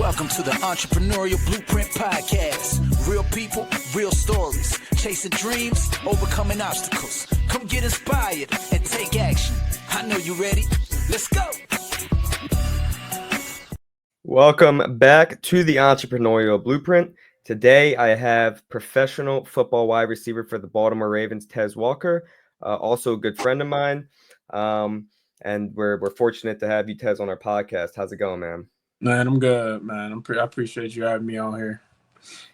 Welcome to the Entrepreneurial Blueprint Podcast. Real people, real stories. Chasing dreams, overcoming obstacles. Come get inspired and take action. I know you're ready. Let's go. Welcome back to the Entrepreneurial Blueprint. Today I have professional football wide receiver for the Baltimore Ravens, Tez Walker, also a good friend of mine. And we're fortunate to have you, Tez, on our podcast. How's it going, man? Man, I'm good, man. I appreciate you having me on here.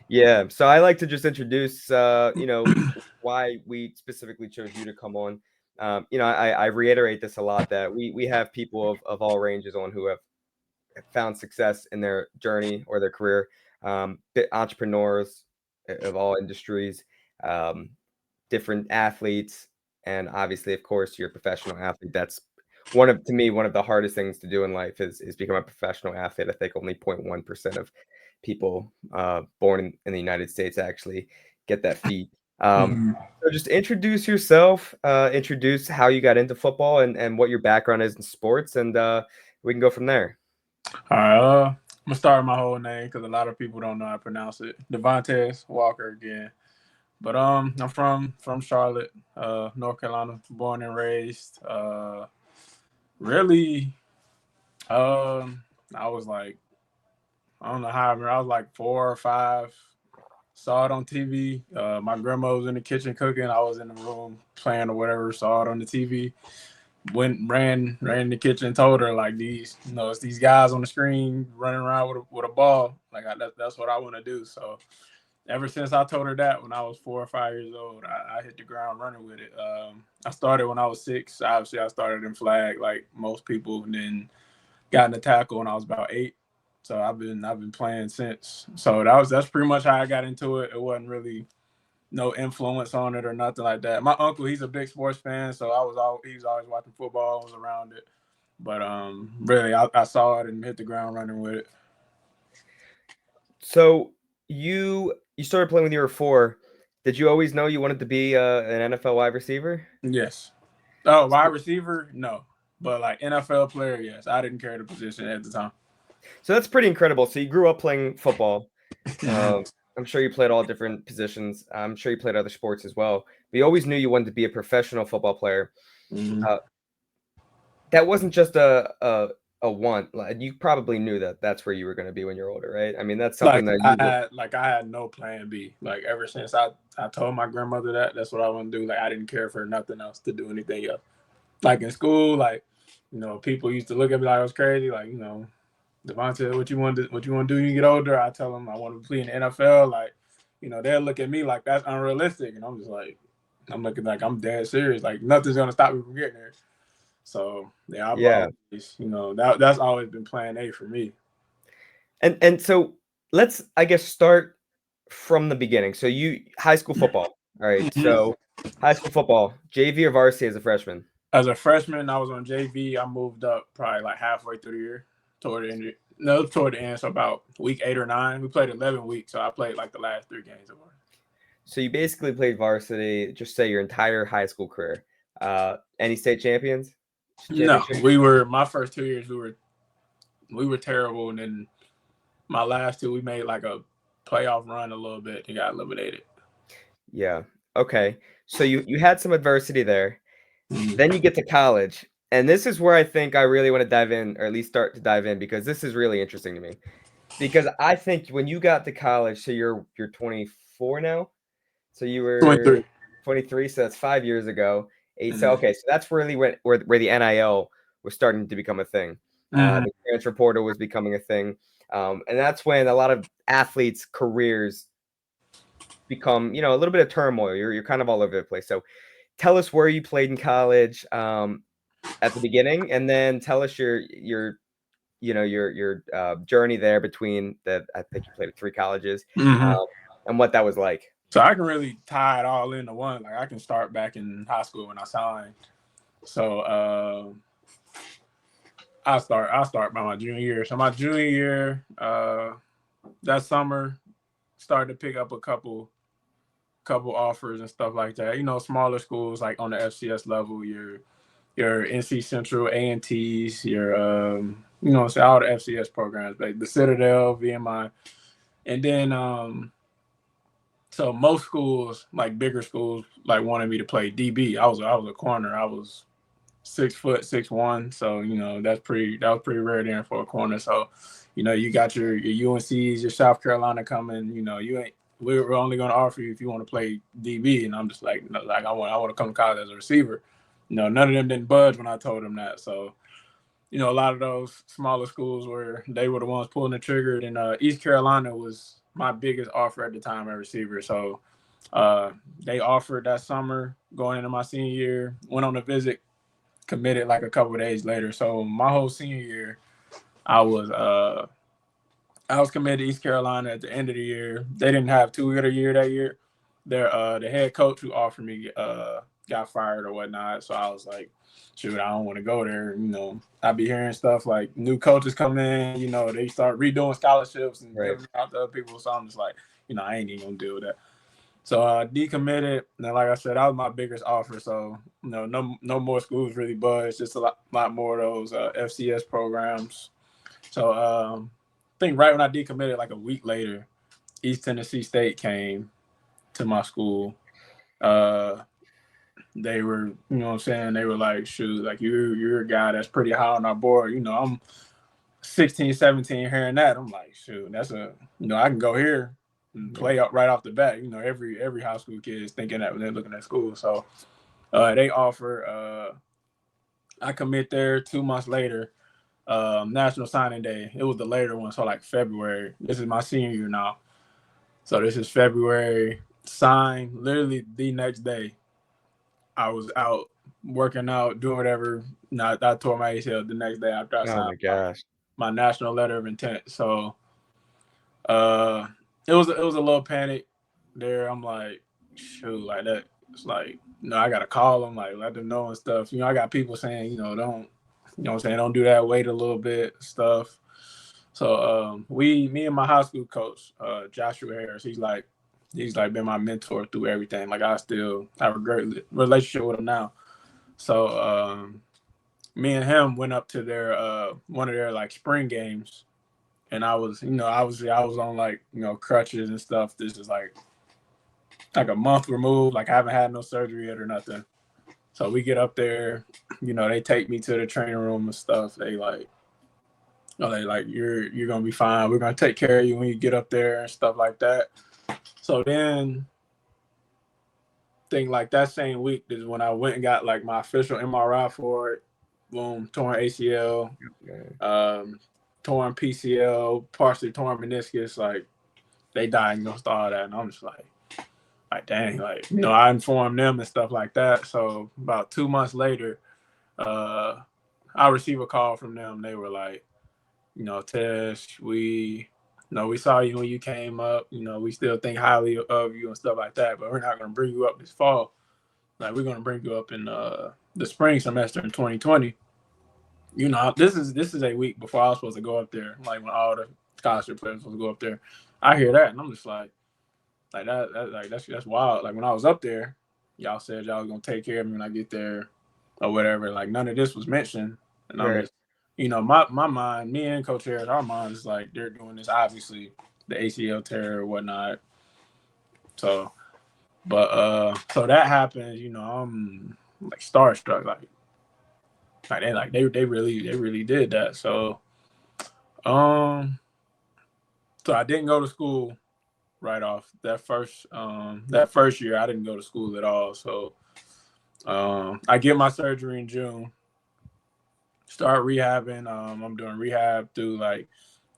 Yeah, so I like to just introduce, why we specifically chose you to come on. I reiterate this a lot, that we have people of all ranges on who have found success in their journey or their career, entrepreneurs of all industries, different athletes, and obviously, of course, you're a professional athlete. That's one of the hardest things to do in life is become a professional athlete. I think only 0.1% of people born in the United States actually get that feat. So just introduce yourself, introduce how you got into football and what your background is in sports, and we can go from there. All right, I'm gonna start with my whole name because a lot of people don't know how to pronounce it. Devontez Walker again, but I'm from Charlotte, North Carolina, born and raised. Really, I was like, I don't know how I remember. I was like 4 or 5. Saw it on TV. My grandma was in the kitchen cooking. I was in the room playing or whatever. Saw it on the TV. Ran in the kitchen. Told her like it's these guys on the screen running around with a ball. Like that's what I want to do. So ever since I told her that when I was 4 or 5 years old, I hit the ground running with it. I started when I was 6. Obviously, I started in flag like most people, and then got in the tackle when I was about 8. So I've been playing since. So that's pretty much how I got into it. It wasn't really no influence on it or nothing like that. My uncle, he's a big sports fan, so he was always watching football. I was around it, but really, I saw it and hit the ground running with it. So you started playing when you were 4. Did you always know you wanted to be an NFL wide receiver? Yes. Oh, wide receiver? No. But like NFL player, yes. I didn't carry the position at the time. So that's pretty incredible. So you grew up playing football. I'm sure you played all different positions. I'm sure you played other sports as well. But you always knew you wanted to be a professional football player. That wasn't just a want. Like, you probably knew that that's where you were going to be when you're older, right? I mean, that's something I had no plan B. Like ever since I told my grandmother that's what I want to do. Like I didn't care for nothing else to do anything else. Like in school, like people used to look at me like I was crazy. Like Devontez, what you want to do when you get older? I tell them I want to play in the NFL. Like they'll look at me like that's unrealistic, and I'm just like I'm looking like I'm dead serious. Like nothing's gonna stop me from getting there. So that's always been plan A for me. And so let's, I guess, start from the beginning. So high school football. All right. So high school football, JV or varsity as a freshman? As a freshman, I was on JV. I moved up probably like halfway through the year, toward the end. So about week 8 or 9, we played 11 weeks. So I played like the last 3 games of it. So you basically played varsity, just say your entire high school career. Any state champions? No, we were my first 2 years. We were terrible, and then my last 2 we made like a playoff run a little bit and got eliminated. Yeah. Okay. So you had some adversity there. Then you get to college, and this is where I think I really want to dive in, or at least start to dive in, because this is really interesting to me. Because I think when you got to college, so you're 24 now, so you were 23, so that's 5 years ago. 8. So okay, so that's really where the NIL was starting to become a thing. The transfer portal was becoming a thing, and that's when a lot of athletes' careers become, a little bit of turmoil. You're kind of all over the place. So tell us where you played in college at the beginning, and then tell us your journey there between I think you played at 3 colleges, and what that was like. So I can really tie it all into one. Like I can start back in high school when I signed. So I'll start by my junior year. So my junior year, that summer, started to pick up a couple offers and stuff like that. Smaller schools like on the FCS level, you're your NC Central, A&Ts, your so all the FCS programs, like the Citadel, VMI, and then so most schools, like bigger schools, like wanted me to play DB. I was a corner. I was 6 foot 6'1", so that was pretty rare there for a corner. So you got your UNCs, your South Carolina coming. We're only going to offer you if you want to play DB, and I'm just like I want to come to college as a receiver. None of them didn't budge when I told them that. So a lot of those smaller schools they were the ones pulling the trigger. And East Carolina was my biggest offer at the time at receiver. So they offered that summer going into my senior year. Went on a visit, committed like a couple of days later. So my whole senior year, I was committed to East Carolina. At the end of the year, they didn't have too good a year that year. The head coach who offered me got fired or whatnot. So I was like, shoot, I don't want to go there. I be hearing stuff like new coaches come in, they start redoing scholarships and giving out to other people. So I'm just like, I ain't even gonna deal with that. So I decommitted, and like I said, that was my biggest offer. So no more schools really budged. Just a lot more of those FCS programs. So I think right when I decommitted, like a week later, East Tennessee State came to my school. They were, what I'm saying, they were like, shoot, like you're a guy that's pretty high on our board. I'm 16, 17 hearing that. I'm like, shoot, that's I can go here and play up right off the bat. Every high school kid is thinking that when they're looking at school. So they offer, I commit there 2 months later, National Signing Day. It was the later one, so like February. This is my senior year now. So this is February. Signed literally the next day. I was out working out, doing whatever. I tore my ACL the next day after I signed my national letter of intent. So it was a little panic there. I'm like, shoot, like that. It's like, I gotta call them, like let them know and stuff. I got people saying, don't, what I'm saying, don't do that, wait a little bit, stuff. So me and my high school coach, Joshua Harris, he's been my mentor through everything. Like I still have a great relationship with him now. So me and him went up to their one of their like spring games, and I was, obviously I was on like, crutches and stuff. This is like a month removed. Like I haven't had no surgery yet or nothing. So we get up there, they take me to the training room and stuff. They like, they like, you're gonna be fine. We're gonna take care of you when you get up there and stuff like that. So then, think like that same week is when I went and got like my official MRI for it. Boom, torn ACL, torn PCL, partially torn meniscus. Like they diagnosed all that, and I'm just like dang, like I informed them and stuff like that. So about 2 months later, I received a call from them. They were like, Tesh, we saw you when you came up. We still think highly of you and stuff like that, but we're not going to bring you up this fall. Like we're going to bring you up in the spring semester in 2020. This is a week before I was supposed to go up there. Like when all the scholarship players supposed to go up there, I hear that and I'm just like that's wild. Like when I was up there, y'all said y'all was gonna take care of me when I get there, or whatever. Like none of this was mentioned, and I'm just, my mind, me and Coach Harris, our minds is like they're doing this obviously the ACL tear or whatnot. So, but so that happens. I'm like starstruck. They really did that. So, so I didn't go to school right off that first year. I didn't go to school at all. So I get my surgery in June, start rehabbing. I'm doing rehab through like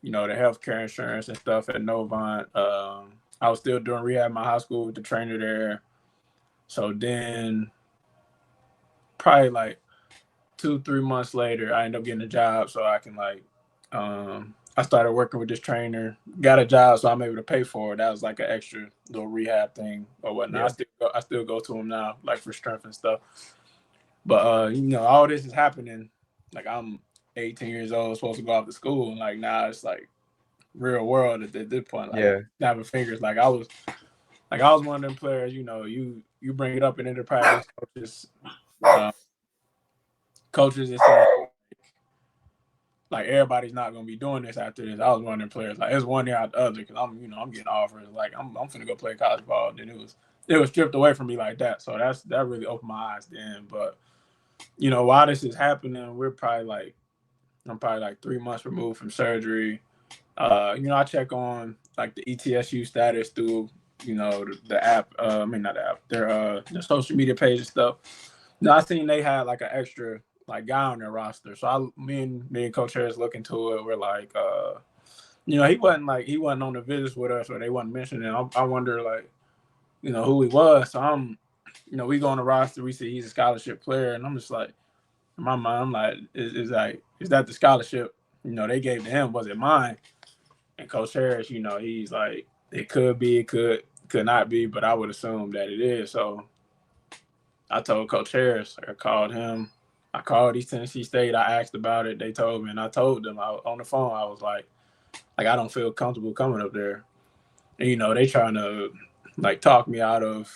the healthcare insurance and stuff at Novant. I was still doing rehab in my high school with the trainer there. So then probably like 2-3 months later, I ended up getting a job so I can like I started working with this trainer, got a job, so I'm able to pay for it. That was like an extra little rehab thing or whatnot. Yeah. I still go to him now, like for strength and stuff. But all this is happening. Like I'm 18 years old, supposed to go off to school, and like now it's like real world at this point. Like snapping fingers. Like I was one of them players. You bring it up in interpractice, coaches coaches is saying like everybody's not gonna be doing this after this. I was one of them players. Like it's one year out the other because I'm getting offers. Like I'm finna go play college ball. Then it was stripped away from me like that. So that really opened my eyes then. But while this is happening, I'm probably like 3 months removed from surgery. I check on like the ETSU status through the app. I mean not the app. Their the social media page and stuff. I seen they had like an extra like guy on their roster. So me and Coach Harris look into it. We're like, he wasn't on the visits with us, or they wasn't mentioning it. I wonder like, who he was. So we go on the roster. We see he's a scholarship player, and I'm just like, in my mind, I'm like, is that the scholarship they gave to him? Was it mine? And Coach Harris, he's like, it could be, it could not be, but I would assume that it is. So I told Coach Harris, I called him. I called East Tennessee State. I asked about it. They told me, and I told them on the phone. I was like I don't feel comfortable coming up there. And they trying to like talk me out of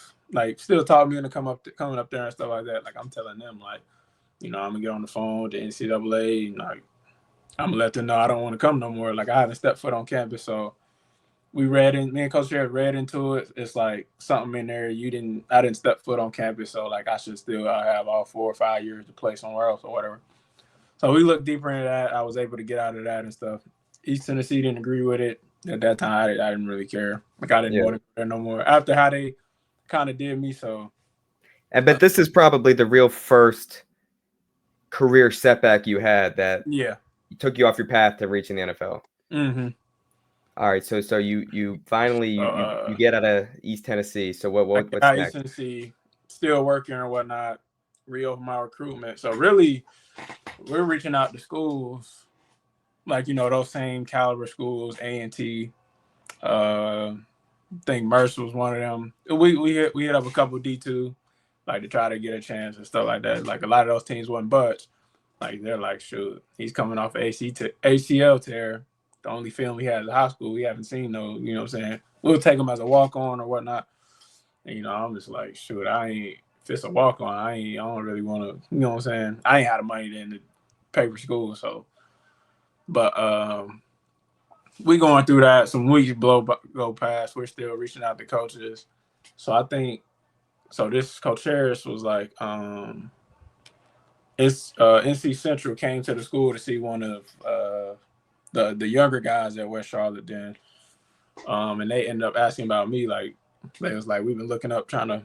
still talk me into coming up there and stuff like that. Like I'm telling them like, I'm gonna get on the phone with the NCAA and like I'm gonna let them know I don't want to come no more. Like I haven't stepped foot on campus, so me and Coach Jared read into it. It's like something in there I didn't step foot on campus, so like I should still have all 4 or 5 years to play somewhere else or whatever. So we looked deeper into that. I was able to get out of that and stuff. East Tennessee didn't agree with it at that time. I didn't really care. Like I didn't want to go there no more after how they kind of did me. So, but this is probably the real first career setback you had that took you off your path to reaching the NFL. Mm-hmm. All right, so you finally you get out of East Tennessee. So what's next? East Tennessee, still working or whatnot, reopen my recruitment. So really, we're reaching out to schools, like those same caliber schools, A&T. I think Mercer was one of them. We hit up a couple D2, like to try to get a chance and stuff like that. Like a lot of those teams wasn't budge. Like they're like, shoot, he's coming off ACL tear. The only film he had in high school, we haven't seen no, you know what I'm saying? We'll take him as a walk-on or whatnot. And, I'm just like, shoot, if it's a walk-on, I don't really want to, you know what I'm saying? I ain't had the money then to pay for school, so. But we going through that. Some weeks go past. We're still reaching out to coaches. So I think, this Coach Harris was like, NC Central came to the school to see one of the younger guys at West Charlotte then. And they ended up asking about me. Like, they was like, we've been looking up, trying to,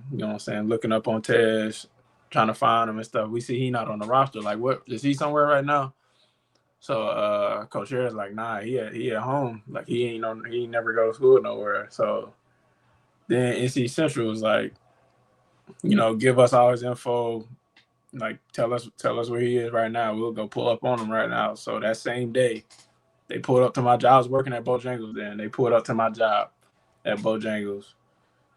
looking up on Tez, trying to find him and stuff. We see he not on the roster. Like, what, is he somewhere right now? So Coach Harris like, nah, he at home. Like he never go to school nowhere. So then NC Central was like, give us all his info. Like tell us where he is right now. We'll go pull up on him right now. So that same day, they pulled up to my job. I was working at Bojangles then. They pulled up to my job at Bojangles,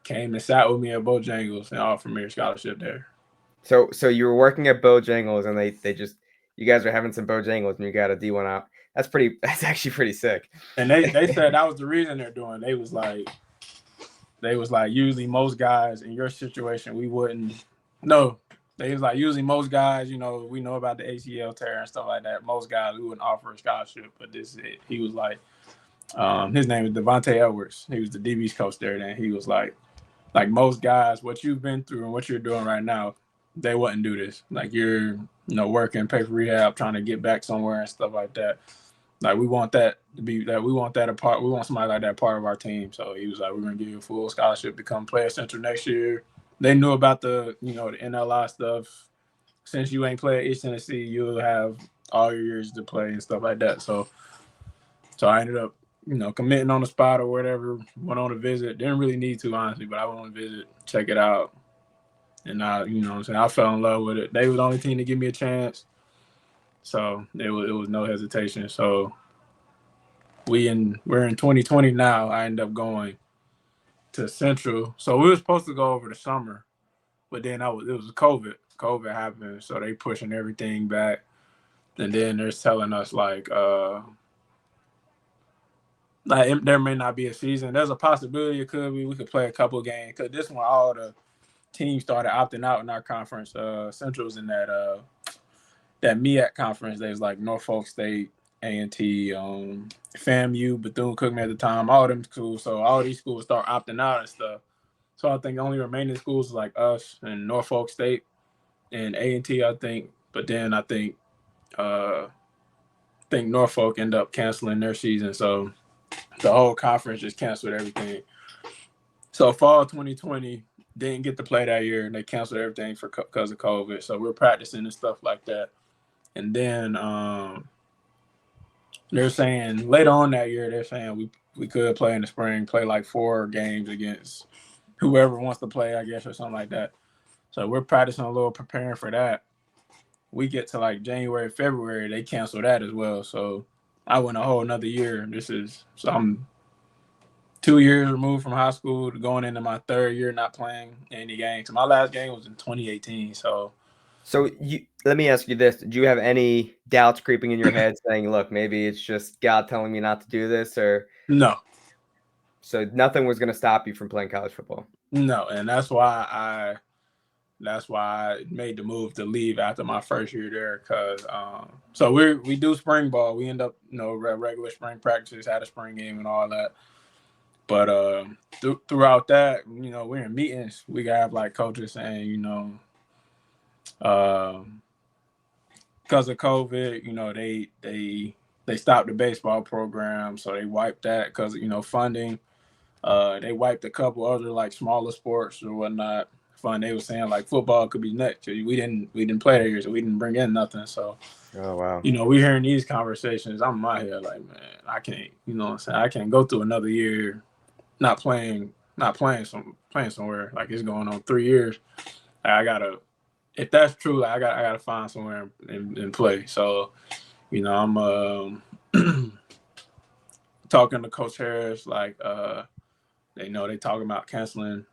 came and sat with me at Bojangles and offered me a scholarship there. So you were working at Bojangles and they just, you guys are having some Bojangles and you got a D1 out. That's actually pretty sick. And they said that was the reason they're doing. They was like usually most guys in your situation we wouldn't. No, they was like usually most guys, we know about the ACL tear and stuff like that. Most guys we wouldn't offer a scholarship, but this is it. He was like, his name is Devontez Edwards. He was the DB's coach there. Then he was like most guys, what you've been through and what you're doing right now, they wouldn't do this. Like you're, working, pay for rehab, trying to get back somewhere and stuff like that. Like we want that to be that. We want that a part. We want somebody like that part of our team. So he was like, we're gonna give you a full scholarship to come play at Central next year. They knew about the the NLI stuff. Since you ain't played at East Tennessee, you'll have all your years to play and stuff like that. So I ended up committing on the spot or whatever. Went on a visit. Didn't really need to honestly, but I went on a visit, check it out. And I fell in love with it. They were the only team to give me a chance. So it was no hesitation. So we're in 2020 now. I ended up going to Central. So we were supposed to go over the summer, but then it was COVID. COVID happened, so they pushing everything back. And then they're telling us like there may not be a season. There's a possibility it could be. We could play a couple games because this one all the teams started opting out in our conference. Central's in that that MEAC conference. There's like Norfolk State, A&T, FAMU, Bethune-Cookman at the time, all them schools. So all these schools start opting out and stuff. So I think only remaining schools like us and Norfolk State and A&T, I think. But then I think Norfolk end up canceling their season. So the whole conference just canceled everything. So fall 2020 didn't get to play that year, and they canceled everything because of COVID. So we're practicing and stuff like that. And then they're saying later on that year, they're saying we could play in the spring, play like 4 games against whoever wants to play, I guess, or something like that. So we're practicing a little, preparing for that. We get to like January, February, they cancel that as well. So I went a whole another year. So I'm 2 years removed from high school to going into my 3rd year not playing any games. My last game was in 2018. So let me ask you this. Do you have any doubts creeping in your head saying, look, maybe it's just God telling me not to do this? Or no. So nothing was going to stop you from playing college football? No, and that's why I made the move to leave after my first year there, because so we do spring ball. We end up, regular spring practices, had a spring game and all that. But throughout that, we're in meetings. We have like coaches saying, because of COVID, they stopped the baseball program, so they wiped that because funding. They wiped a couple other like smaller sports or whatnot. They were saying like football could be next. We didn't play that year, so we didn't bring in nothing. So, oh wow, we hearing these conversations. I'm in my head like, man, I can't. What I'm saying? I can't go through another year not playing somewhere. Like it's going on 3 years. I gotta. If that's true, I gotta find somewhere and play. So, I'm talking to Coach Harris like they talking about canceling,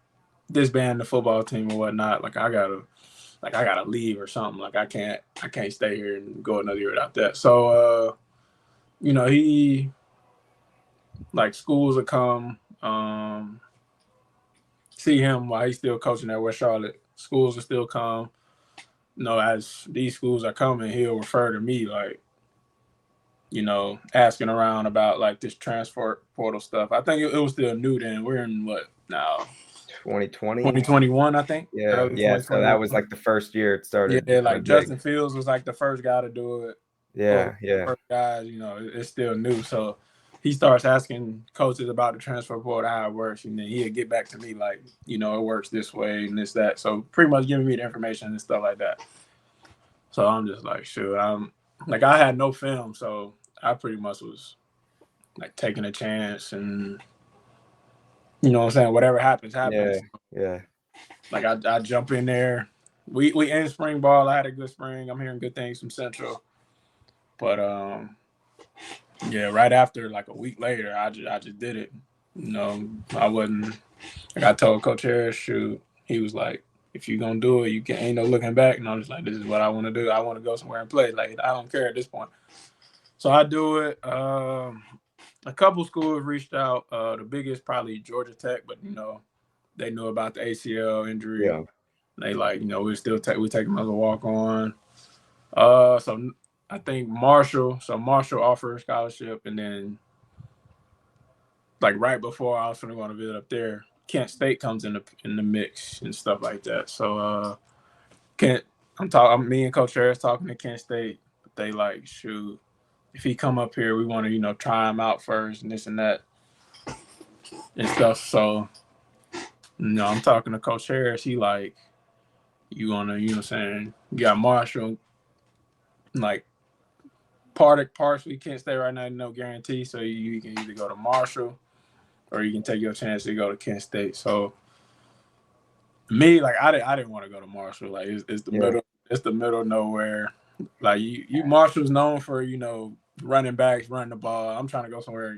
disbanding the football team or whatnot. Like I gotta leave or something. Like I can't stay here and go another year without that. So he like schools will come see him while he's still coaching at West Charlotte. Schools will still come. As these schools are coming, he'll refer to me like, asking around about like this transfer portal stuff. I think it was still new then. We're in what now? 2020? 2021, I think. Yeah. So that was like the first year it started. Yeah, like Justin Fields was like the first guy to do it. Yeah. First guys, it's still new. So he starts asking coaches about the transfer portal, how it works, and then he'll get back to me like, it works this way and this, that. So pretty much giving me the information and stuff like that. So I'm just like, shoot, I had no film, so I pretty much was like taking a chance and what I'm saying, whatever happens. Yeah. Like I jump in there. We in spring ball. I had a good spring. I'm hearing good things from Central. But right after like a week later, I just did it. I wasn't like I told Coach Harris, shoot, he was like, if you're gonna do it, you ain't no looking back. And I'm just like, this is what I want to do. I want to go somewhere and play. Like I don't care at this point. So I do it. A couple schools reached out. The biggest probably Georgia Tech, but they knew about the ACL injury. Yeah. They like, we take them as a walk on. So I think Marshall offered a scholarship, and then like right before I was going to visit up there, Kent State comes in the mix and stuff like that. So me and Coach Harris talking to Kent State. They like, shoot, if he come up here, we want to try him out first and this and that and stuff. So I'm talking to Coach Harris. He like, you want to, what I'm saying, you got Marshall, like partially Kent State right now, no guarantee. So you can either go to Marshall or you can take your chance to go to Kent State. So me, like I didn't want to go to Marshall. Like it's the middle. It's the middle of nowhere. Like you Marshall's known for running backs, running the ball. I'm trying to go somewhere.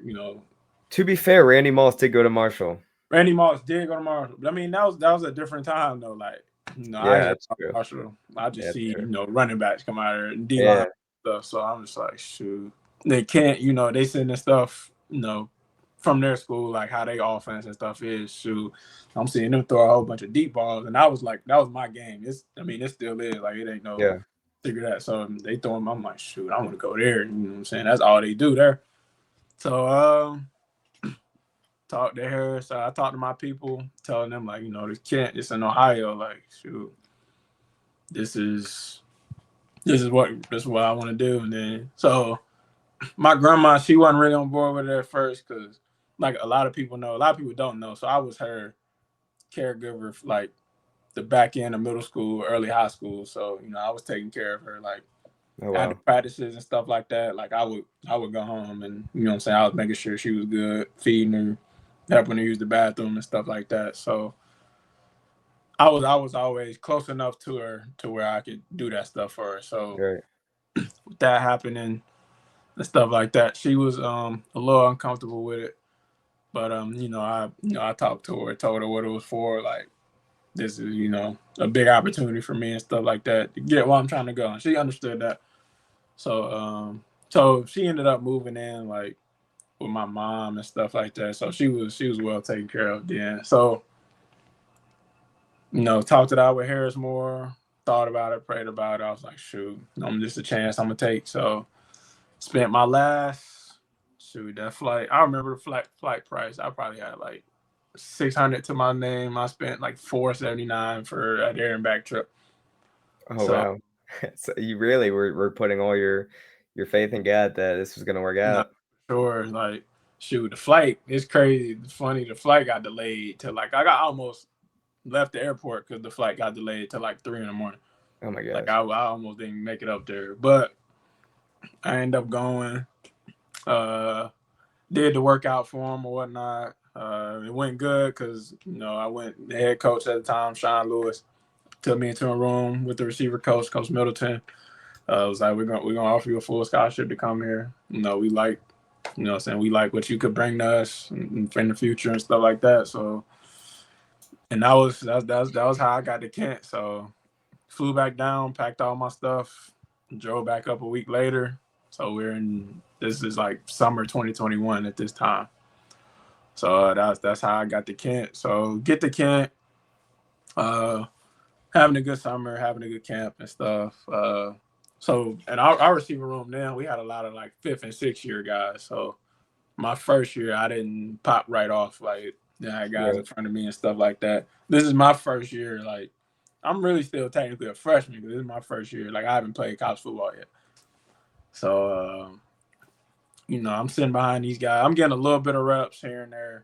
To be fair, Randy Moss did go to Marshall. Randy Moss did go to Marshall. I mean, that was a different time though. Like I Marshall. I just see running backs come out here and D-line stuff. So I'm just like, shoot, they can't. They sending stuff. From their school, like how they offense and stuff is. Shoot, I'm seeing them throw a whole bunch of deep balls, and I was like, that was my game. It still is. Like it ain't no. Yeah. figure that. So they throw him. I'm like, shoot, I want to go there. You know what I'm saying? That's all they do there. So talk to Harris. I talked to my people, telling them like, this Kent, it's in Ohio. Like, shoot, this is what I want to do. And then so my grandma, she wasn't really on board with it at first because like a lot of people don't know. So I was her caregiver for, like, the back end of middle school, early high school. So, I was taking care of her like after practices and stuff like that. Like I would go home and what I'm saying, I was making sure she was good, feeding her, helping her use the bathroom and stuff like that. So I was always close enough to her to where I could do that stuff for her. So with that happening and stuff like that, she was a little uncomfortable with it. But I talked to her, told her what it was for, like this is, a big opportunity for me and stuff like that to get where I'm trying to go. And she understood that. So so she ended up moving in like with my mom and stuff like that. So she was well taken care of then. So, talked it out with Harris more, thought about it, prayed about it. I was like, shoot, just a chance I'm gonna take. So spent my last that flight. I remember the flight price. I probably had like $600 to my name. I spent like $479 for a there and back trip. Oh, wow. So you really were putting all your faith in God that this was gonna work out. Sure, like shoot, the flight is crazy. It's funny, the flight got delayed to like I got almost left the airport because the flight got delayed to like 3 a.m. Oh my gosh. Like I almost didn't make it up there, but I ended up going. Did the workout for him or whatnot. It went good because I went. The head coach at the time, Sean Lewis, took me into a room with the receiver coach, Coach Middleton. It was like we're gonna offer you a full scholarship to come here. We like, we like what you could bring to us in the future and stuff like that. So, and that was how I got to Kent. So, flew back down, packed all my stuff, drove back up a week later. So this is like summer 2021 at this time. So that's how I got to Kent. So get to Kent, having a good summer, having a good camp and stuff. So in our receiver room now, we had a lot of like 5th and 6th year guys. So my first year, I didn't pop right off. Like I had guys in front of me and stuff like that. This is my first year. Like I'm really still technically a freshman because this is my first year. Like I haven't played college football yet. So, I'm sitting behind these guys. I'm getting a little bit of reps here and there.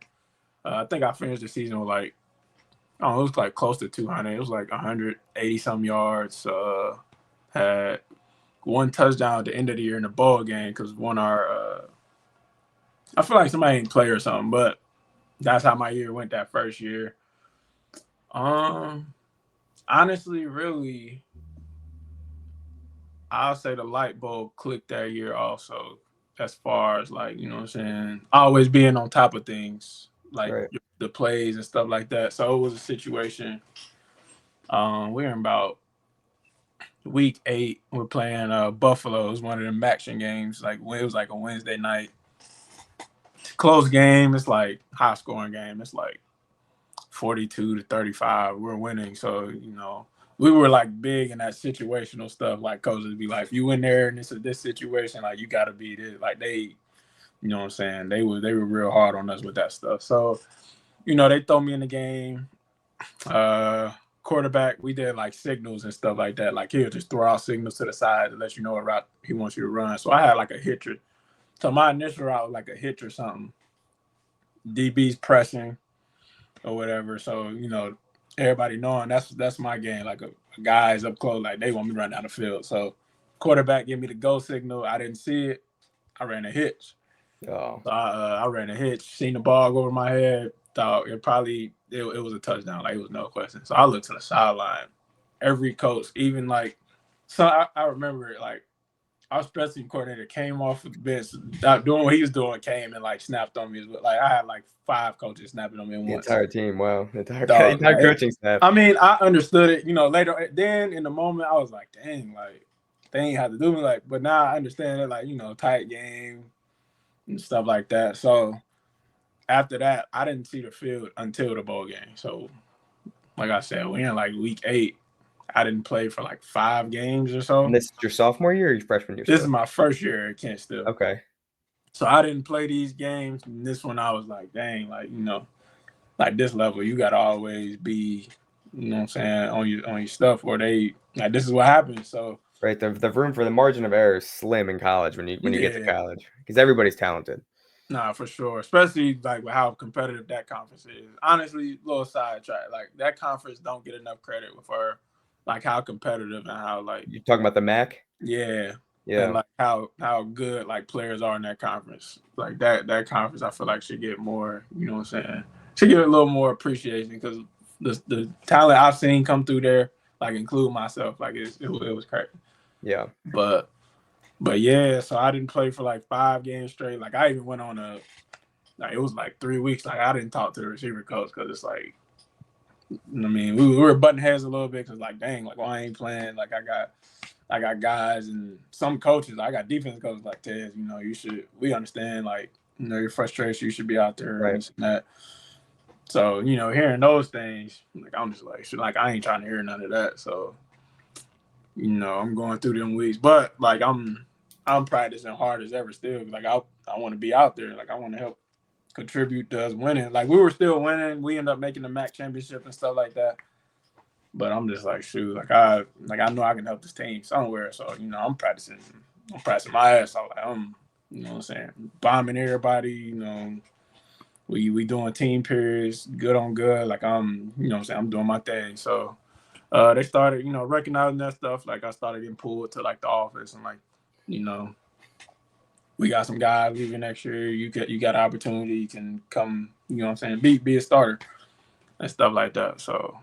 I think I finished the season with like, it was like close to 200. It was like 180 some yards. Had one touchdown at the end of the year in the bowl game because I feel like somebody didn't play or something, but that's how my year went that first year. Honestly, really, I'll say the light bulb clicked that year also, as far as like, what I'm saying, always being on top of things, like the plays and stuff like that. So it was a situation. We're in about week 8. We're playing Buffalo. It was one of them action games. Like it was like a Wednesday night. Close game. It's like high scoring game. It's like 42-35. We're winning. So, we were like big in that situational stuff. Like coaches be like, you in there and this situation, like you gotta be this. Like they, what I'm saying? They were real hard on us with that stuff. So, they throw me in the game. Quarterback, we did like signals and stuff like that. Like he'll just throw out signals to the side to let you know what route he wants you to run. So I had like a hitcher. So my initial route was like a hitch or something. DB's pressing or whatever. So, everybody knowing that's my game. Like a guys up close, like they want me to run down the field. So quarterback give me the go signal. I didn't see it. I ran a hitch. Oh. So I ran a hitch, seen the ball go over my head, thought it was a touchdown. Like it was no question. So I looked to the sideline. Every coach, even like, so I remember it, like our special team coordinator came off the bench, doing what he was doing, came and like snapped on me. Like I had like 5 coaches snapping on me at once. The entire team, wow. The entire coaching staff. I mean, I understood it, later. Then in the moment, I was like, dang, like they ain't have to do me like. But now I understand it, like tight game and stuff like that. So after that, I didn't see the field until the bowl game. So like I said, we're in like week 8. I didn't play for like 5 games or so. And this is your sophomore year or your freshman year? This is my first year at Kent still. Okay. So I didn't play these games. And this one I was like, dang, like, like this level, you gotta always be, you know what I'm saying, on your stuff, or they like this is what happens. So Right. The room for the margin of error is slim in college when you get to college because everybody's talented. Nah, for sure. Especially like with how competitive that conference is. Honestly, little sidetrack. Like that conference don't get enough credit for like how competitive and how like you're talking about the MAC? Yeah. Yeah. And like how good like players are in that conference. Like that conference I feel like should get more, you know what I'm saying? Should get a little more appreciation because the talent I've seen come through there, like include myself, like it was crazy. Yeah. But yeah, so I didn't play for like 5 games straight. Like I even went on it was like 3 weeks. Like I didn't talk to the receiver coach because it's like, I mean, we were butting heads a little bit because like, dang, like, well, I ain't playing. Like I got guys and some coaches. I got defense coaches like Tez. We understand like your frustration. You should be out there right. and that. So hearing those things, like I'm just like I ain't trying to hear none of that. So I'm going through them weeks, but like I'm practicing hard as ever still. Like I want to be out there. Like I want to help contribute to us winning. Like we were still winning. We ended up making the MAC championship and stuff like that. But I'm just like, shoot, like I know I can help this team somewhere. So I'm practicing my ass off. Like I'm, you know what I'm saying, bombing everybody. We doing team periods, good on good. Like I'm, you know what I'm saying, I'm doing my thing. So they started, recognizing that stuff. Like I started getting pulled to like the office and like, we got some guys leaving next year. You got an opportunity, you can come, you know what I'm saying, be a starter and stuff like that. So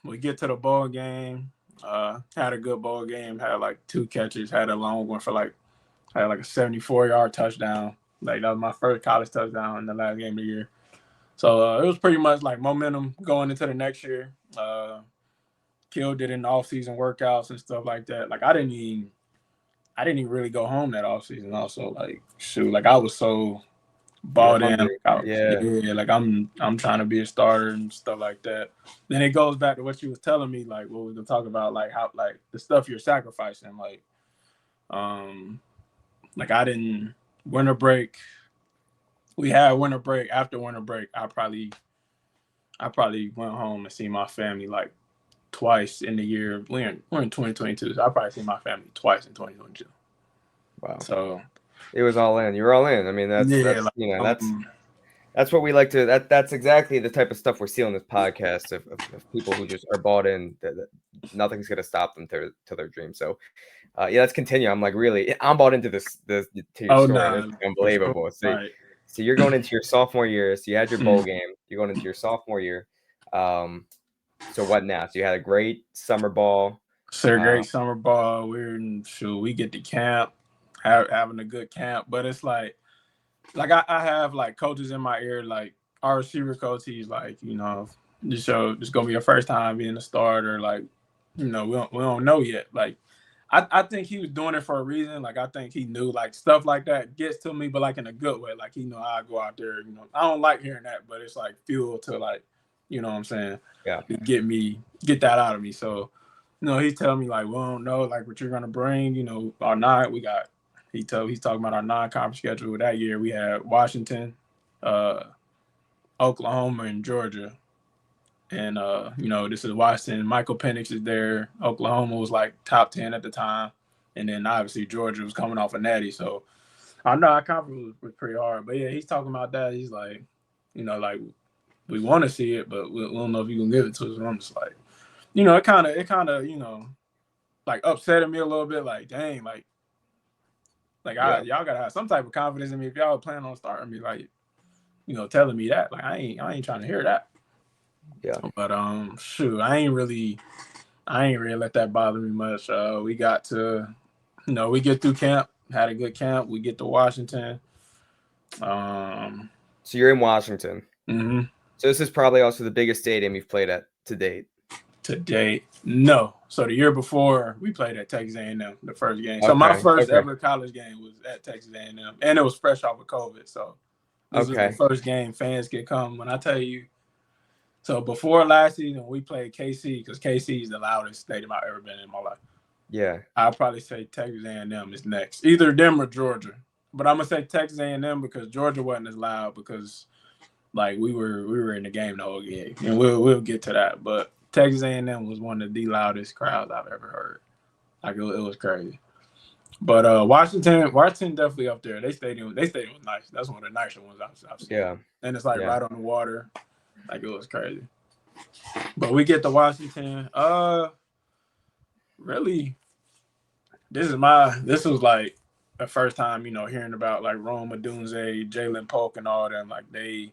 we get to the bowl game, had a good bowl game, had like 2 catches, had a long one had like a 74-yard touchdown. Like that was my first college touchdown in the last game of the year. So it was pretty much like momentum going into the next year. Killed it in the off-season workouts and stuff like that. Like I didn't even really go home that offseason. Also, like shoot, like I was so bought in. Like I'm trying to be a starter and stuff like that. Then it goes back to what you was telling me, like what we were talking about, like how like the stuff you're sacrificing. Like I didn't winter break. We had winter break. After winter break, I probably went home and see my family like twice in the year. We're in 2022, so I probably see my family twice in 2022. Wow. So it was all in. You were all in. I mean, that's what we like to. That's exactly the type of stuff we're seeing on this podcast of people who just are bought in. That nothing's gonna stop them to their dream. So, let's continue. I'm bought into this to your story. Nah, it's unbelievable. Sure. So you're going into your sophomore year. So you had your bowl game. You're going into your sophomore year. So what now? So you had a great summer ball. Great summer ball. We get to camp, having a good camp. But it's like I have like coaches in my ear, like our receiver coach. He's like, this gonna be your first time being a starter. Like, we don't know yet. Like, I think he was doing it for a reason. Like, I think he knew like stuff like that gets to me, but like in a good way. Like, how I go out there. I don't like hearing that, but it's like fuel to like, you know what I'm saying? Yeah. Get that out of me. So, he's telling me like, we don't know like what you're gonna bring. Our night we got. He's talking about our non-conference schedule. That year we had Washington, Oklahoma, and Georgia. And, this is Washington. Michael Penix is there. Oklahoma was like top 10 at the time. And then obviously Georgia was coming off a natty. So I know our conference was pretty hard. But yeah, he's talking about that. He's like, like we want to see it, but we don't know if you can give it to us. And I'm just like, it kind of, like upsetted me a little bit. Like, dang, y'all gotta have some type of confidence in me if y'all plan on starting me, like, telling me that. Like I ain't trying to hear that. Yeah. But shoot, I ain't really let that bother me much. We got to, we get through camp, had a good camp. We get to Washington. So you're in Washington. Mm-hmm. So this is probably also the biggest stadium you've played at to date. To date, no. So the year before, we played at Texas A&M, the first game. So my first ever college game was at Texas A&M, and it was fresh off of COVID. So this was the first game fans could come. When I tell you, So before last season, we played KC because KC is the loudest stadium I've ever been in my life. Yeah. I'll probably say Texas A&M is next, either them or Georgia. But I'm gonna say Texas A&M because Georgia wasn't as loud because like we were in the game the whole game, and we'll get to that. But Texas A&M was one of the loudest crowds I've ever heard. Like it was crazy. But Washington definitely up there. They stadium was nice. That's one of the nicer ones I've seen. Yeah. And it's like right on the water. Like it was crazy. But we get to Washington. Really, this was like the first time, hearing about like Rome Odunze, Jalen Polk and all them. Like they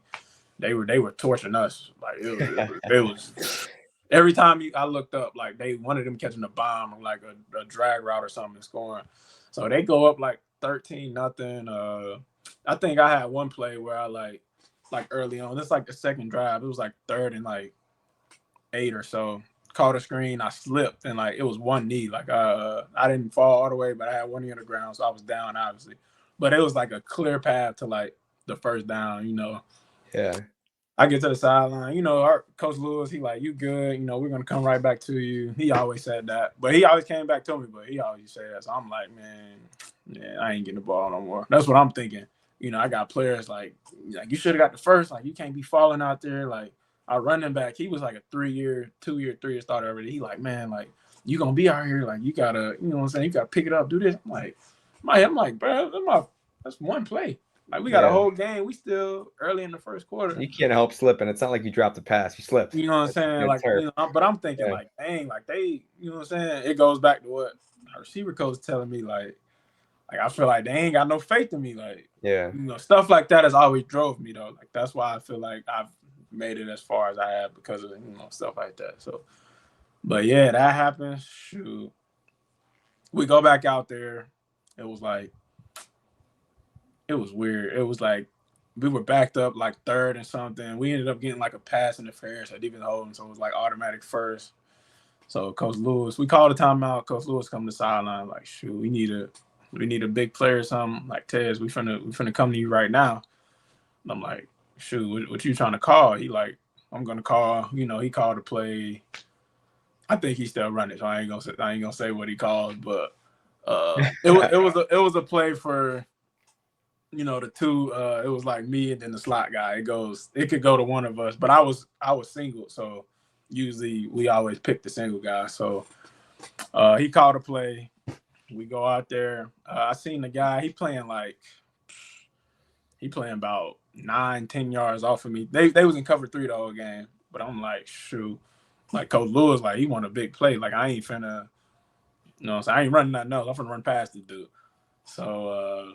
were torching us. Like it was every time I looked up, like they wanted them catching a bomb or like a drag route or something and scoring. So they go up like 13-0. I think I had one play where I like early on, it's like the second drive. It was like 3rd and like 8 or so. Caught a screen, I slipped and like it was one knee. Like I didn't fall all the way, but I had one knee on the ground, so I was down obviously. But it was like a clear path to like the first down, Yeah. I get to the sideline, our Coach Lewis, he like, you good, we're gonna come right back to you. He always said that, but he always came back to me, but he always said that. So I'm like, man, I ain't getting the ball no more. That's what I'm thinking. I got players like you should have got the first. Like you can't be falling out there. Like our running back, he was like a 2-year starter already. He like, man, like you gonna be out here, like you gotta, you know what I'm saying? You gotta pick it up, do this. I'm like, bro, that's one play. Like we got a whole game. We still early in the first quarter. You can't help slipping. It's not like you dropped the pass. You slipped. You know what I'm saying? Like, but I'm thinking like, dang, like they, you know what I'm saying? It goes back to what our receiver coach is telling me, like I feel like they ain't got no faith in me. Like, stuff like that has always drove me though. Like that's why I feel like I've made it as far as I have because of stuff like that. So, but yeah, that happens. Shoot, we go back out there. It was weird. It was like we were backed up like 3rd and something. We ended up getting like a pass interference at even holding, so it was like automatic first. So Coach Lewis, we called a timeout. Coach Lewis come to the sideline like, shoot, we need a big player or something. Like Tez, we finna come to you right now. And I'm like, shoot, what you trying to call? He like, I'm gonna call. He called a play. I think he's still running, so I ain't gonna say what he called, but it was a play for. The two, it was like me and then the slot guy. It could go to one of us, but I was single, so usually we always pick the single guy. So he called a play. We go out there. I seen the guy. He playing about 9-10 yards off of me. They was in cover 3 the whole game, but I'm like, shoot, like Coach Lewis, like he want a big play. Like I ain't finna, so I ain't running nothing else. I'm finna run past the dude. So.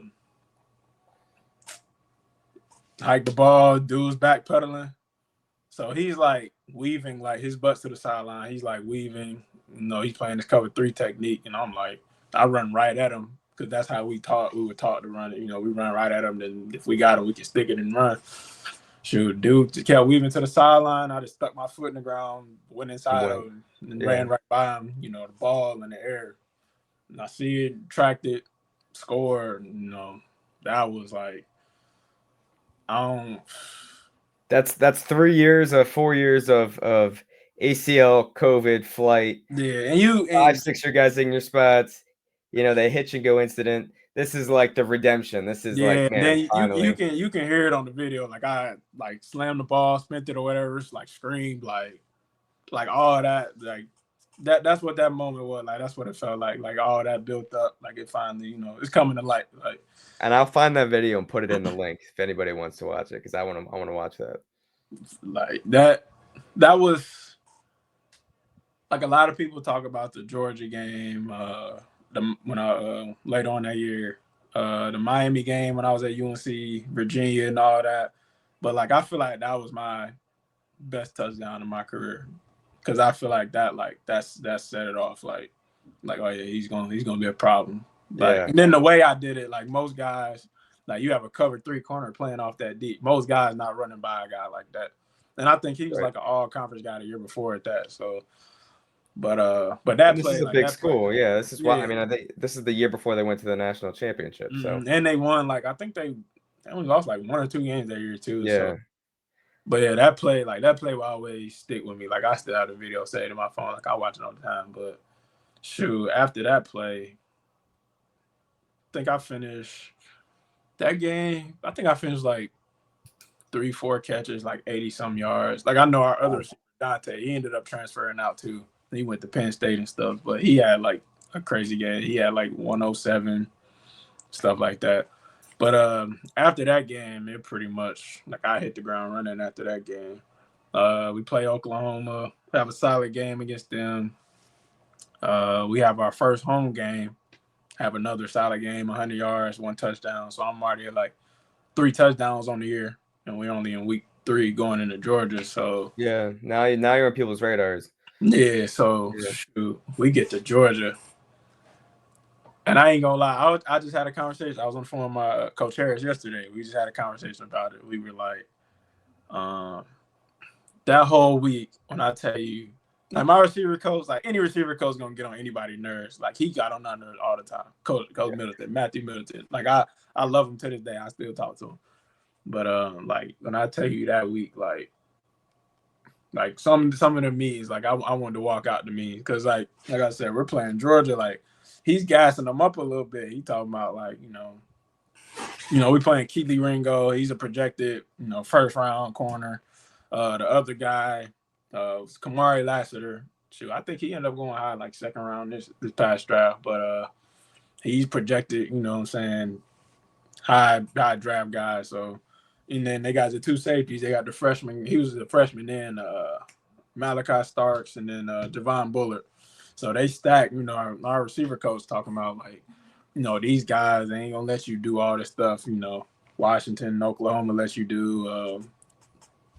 Hike the ball, dude's backpedaling. So he's like weaving like his butt to the sideline. He's like weaving, he's playing this cover 3 technique. And I'm like, I run right at him because that's how we were taught to run it. We run right at him. Then if we got him, we can stick it and run. Shoot, dude just kept weaving to the sideline. I just stuck my foot in the ground, went inside of him, and ran right by him, the ball in the air. And I see it, tracked it, scored. That was like, That's 3 years of 4 years of ACL, COVID, flight. Yeah, and 5-6 year guys in your spots. They hitch and go incident. This is like the redemption. This is like, man, then finally. you can hear it on the video. Like I like slammed the ball, spent it or whatever. It's like screamed like all that. Like that's what that moment was. Like that's what it felt like. Like all that built up. Like it finally, it's coming to light. Like. And I'll find that video and put it in the link if anybody wants to watch it because I want to watch that. Like that was like a lot of people talk about the Georgia game when I later on that year, the Miami game when I was at UNC, Virginia and all that. But like I feel like that was my best touchdown in my career because I feel like that set it off like oh yeah, he's gonna be a problem. Like, and then the way I did it, like most guys, like you have a cover 3 corner playing off that deep. Most guys not running by a guy like that. And I think he was like an all-conference guy the year before at that. So, but that this play is a like, big school. Play, yeah, this is why. I mean, I think this is the year before they went to the national championship. So and they won like I think they only lost like 1 or 2 games that year too. Yeah. So. But yeah, that play will always stick with me. Like I still have the video saved in my phone. Like I watch it all the time. But shoot, after that play, I think I finished that game. I think I finished like 3-4 catches, like 80-some yards. Like I know our other receiver, Dante, he ended up transferring out too. He went to Penn State and stuff, but he had like a crazy game. He had like 107, stuff like that. But after that game, it pretty much like I hit the ground running after that game. We play Oklahoma, have a solid game against them. We have our first home game, have another solid game, 100 yards, 1 touchdown. So I'm already at like 3 touchdowns on the year, and we're only in week 3 going into Georgia. So Yeah, now you're on people's radars. yeah, so shoot, we get to Georgia. And I ain't gonna lie, I just had a conversation. I was on the phone with my Coach Harris yesterday. We just had a conversation about it. We were like, that whole week, when I tell you, like my receiver coach, like any receiver coach is gonna get on anybody's nerves. Like he got on our nerves all the time. Coach Middleton, Matthew Middleton. Like I love him to this day. I still talk to him. But like when I tell you that week, like some of the meetings, like I wanted to walk out the meetings because like I said, we're playing Georgia. Like he's gassing them up a little bit. He talking about like we playing Keely Ringo. He's a projected first round corner. The other guy was Kamari Lassiter. Shoot, I think he ended up going high like second round this past draft, but he's projected. You know what I'm saying, high draft guy. So. And then they got the 2 safeties. They got the freshman. He was a freshman then, Malachi Starks, and then Javon Bullard. So they stacked. Our receiver coach talking about like, these guys, they ain't gonna let you do all this stuff. Washington and Oklahoma let you do.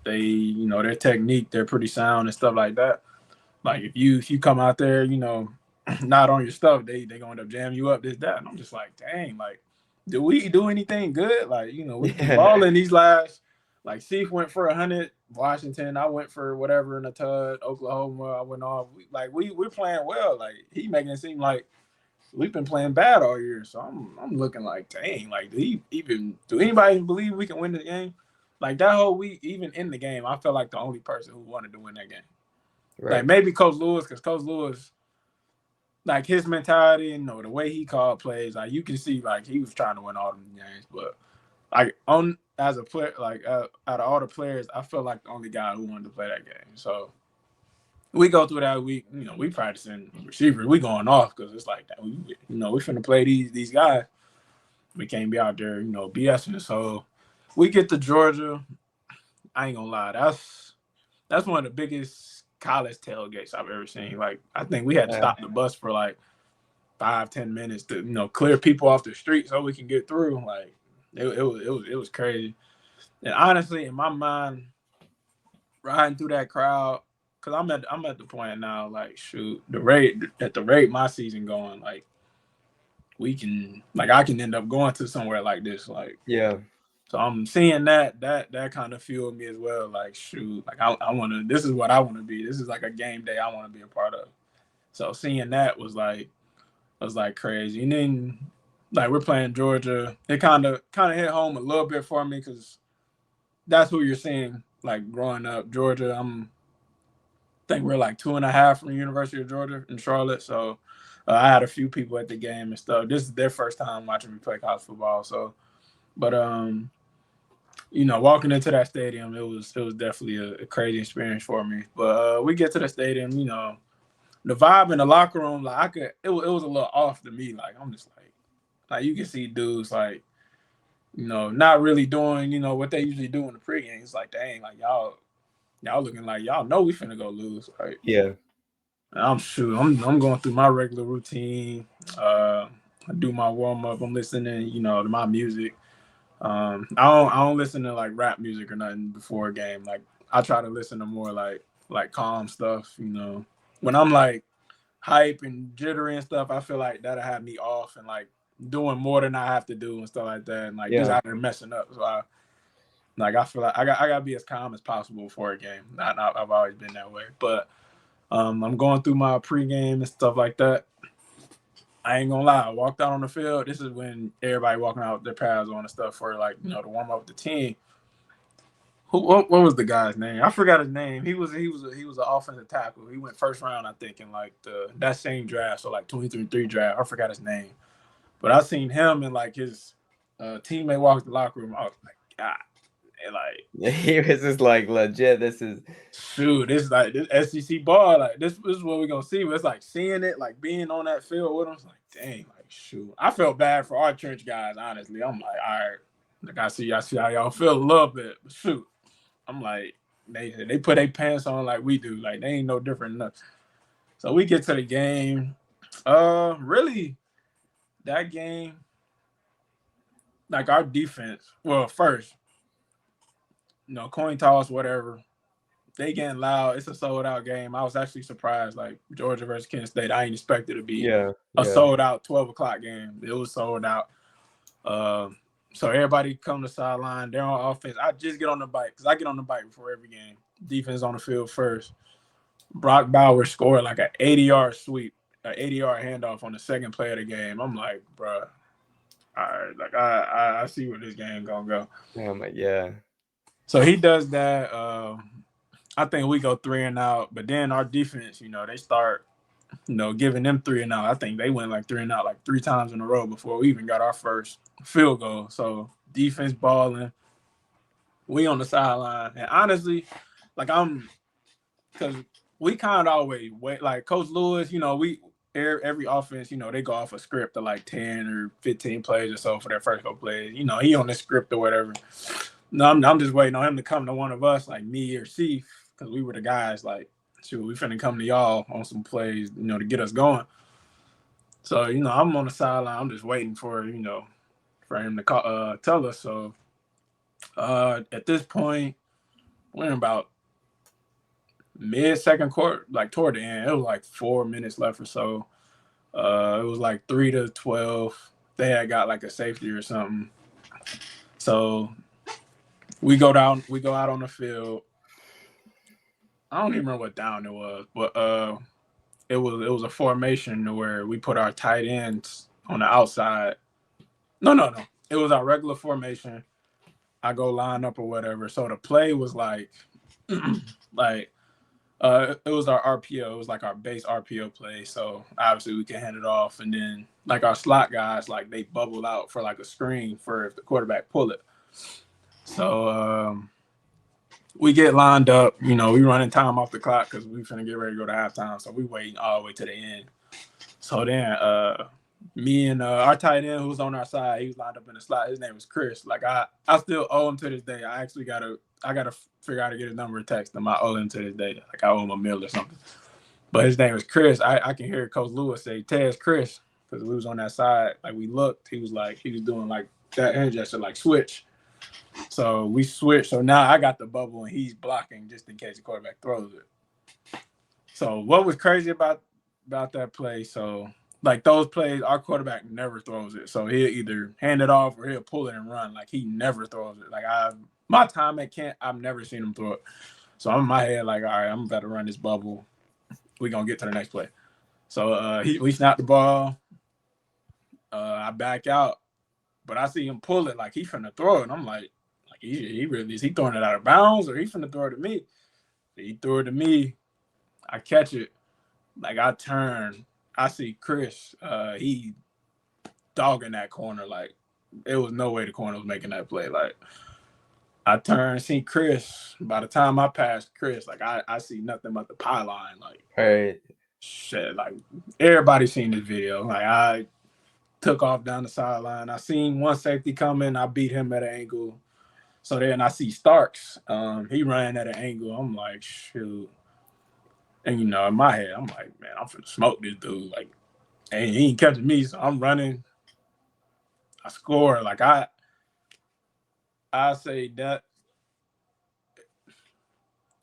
They, their technique, they're pretty sound and stuff like that. Like if you come out there, not on your stuff, they gonna end up jamming you up, this, that. And I'm just like, dang, like. Do we do anything good? Like, we've been balling these last, like, Seif went for 100, Washington, I went for whatever in a tud, Oklahoma, I went off. We're playing well. Like, he making it seem like we've been playing bad all year. So I'm looking like, dang, like, do anybody even believe we can win the game? Like, that whole week, even in the game, I felt like the only person who wanted to win that game. Right. Like, maybe Coach Lewis, because Coach Lewis, like his mentality and the way he called plays, like you can see, like he was trying to win all them games. But like as a player, like out of all the players, I felt like the only guy who wanted to play that game. So we go through that week. We practicing receivers. We going off because it's like that. We finna play these guys. We can't be out there, BSing. So we get to Georgia. I ain't gonna lie, that's one of the biggest college tailgates I've ever seen. Like I think we had to stop the bus for like 5-10 minutes to clear people off the street so we can get through. Like it was crazy. And honestly, in my mind, riding through that crowd, because I'm at the point now, like shoot, at the rate my season going, like we can, like I can end up going to somewhere like this, like yeah. So I'm seeing that kind of fueled me as well. like shoot, like I want to. This is what I want to be. This is like a game day I want to be a part of. So seeing that was like crazy. And then like we're playing Georgia, it kind of hit home a little bit for me because that's who you're seeing. Like growing up, Georgia, I think we're like 2.5 from the University of Georgia in Charlotte. So I had a few people at the game and stuff. This is their first time watching me play college football. So, but walking into that stadium, it was definitely a crazy experience for me. But we get to the stadium, the vibe in the locker room, like it was a little off to me. Like I'm just like you can see dudes like, not really doing, what they usually do in the pregame. It's like, dang, like y'all looking like y'all know we finna go lose, right? Yeah. And I'm going through my regular routine. I do my warm up. I'm listening, to my music. I don't listen to like rap music or nothing before a game. Like I try to listen to more like calm stuff. When I'm like hype and jittery and stuff, I feel like that'll have me off and like doing more than I have to do and stuff like that, and like just out there messing up. So I feel like I gotta be as calm as possible before a game. I've always been that way, but I'm going through my pregame and stuff like that. I ain't gonna lie, I walked out on the field. This is when everybody walking out with their pads on and stuff for like, to warm up the team. what was the guy's name? I forgot his name. He was an offensive tackle. He went first round, I think, in like that same draft, so like 2023 draft. I forgot his name, but I seen him and like his teammate walk to the locker room. I was like, God, and like he was just like legit. This is this SEC ball. Like this is what we're gonna see. But it's like seeing it, like being on that field with him. It's like, dang, like shoot. I felt bad for our trench guys. Honestly, I'm like, all right, like I see how y'all feel a little bit, but shoot. I'm like, they put their pants on like we do. Like, they ain't no different than us. So we get to the game. Really, that game, like our defense, well, first, coin toss, whatever. They getting loud. It's a sold-out game. I was actually surprised. Like, Georgia versus Kent State, I ain't expected to be a sold-out 12 o'clock game. It was sold out. So everybody come to the sideline. They're on offense. I just get on the bike because I get on the bike before every game. Defense on the field first. Brock Bowers scored like an 80-yard sweep, an 80-yard handoff on the second play of the game. I'm like, bro, all right, like I see where this game gonna go. Yeah. So he does that. I think we go 3-and-out, but then our defense, they start, giving them 3-and-out. I think they went like 3-and-out like 3 times in a row before we even got our first field goal. So defense balling, we on the sideline, and honestly, like because we kind of always wait. Like Coach Lewis, every offense, they go off a script of like 10 or 15 plays or so for their first couple plays. He on the script or whatever. No, I'm just waiting on him to come to one of us, like me or C, because we were the guys. Like, shoot, we finna come to y'all on some plays, to get us going. So, I'm on the sideline. I'm just waiting for, for him to tell us. So, at this point, we're in about mid-second quarter, like toward the end. It was like 4 minutes left or so. It was like 3-12. They had got like a safety or something. So we go out on the field. I don't even remember what down it was, but it was a formation where we put our tight ends on the outside. No. It was our regular formation. I go line up or whatever. So the play was like it was our RPO. It was like our base RPO play. So obviously we can hand it off, and then like our slot guys, like they bubble out for like a screen for if the quarterback pull it. So we get lined up. We running time off the clock because we finna get ready to go to halftime. So we waiting all the way to the end. So then me and our tight end who was on our side, he was lined up in the slot. His name was Chris. Like I still owe him to this day. I actually gotta figure out how to get his number and text him. I owe him to this day. Like I owe him a meal or something. But his name was Chris. I can hear Coach Lewis say, "Tez, Chris," because we was on that side. Like we looked, he was doing like that hand gesture, like switch. So we switched. So now I got the bubble and he's blocking just in case the quarterback throws it. So what was crazy about that play? So like those plays, our quarterback never throws it. So he'll either hand it off or he'll pull it and run. Like he never throws it. Like my time at Kent, I've never seen him throw it. So I'm in my head like, all right, I'm about to run this bubble. We're gonna get to the next play. So we snapped the ball. I back out, but I see him pull it like he finna throw it. And I'm like he really is he throwing it out of bounds or he finna throw it to me? He threw it to me. I catch it. Like I turn. I see Chris. He dogging that corner. Like it was no way the corner was making that play. Like I turn, see Chris. By the time I passed Chris, like I see nothing but the pylon. Like right. Shit. Like everybody seen this video. Like I took off down the sideline. I seen one safety coming. I beat him at an angle. So then I see Starks. He ran at an angle. I'm like, shoot. And, in my head, I'm like, man, I'm finna smoke this dude. Like, and he ain't catching me, so I'm running. I score. Like, I say that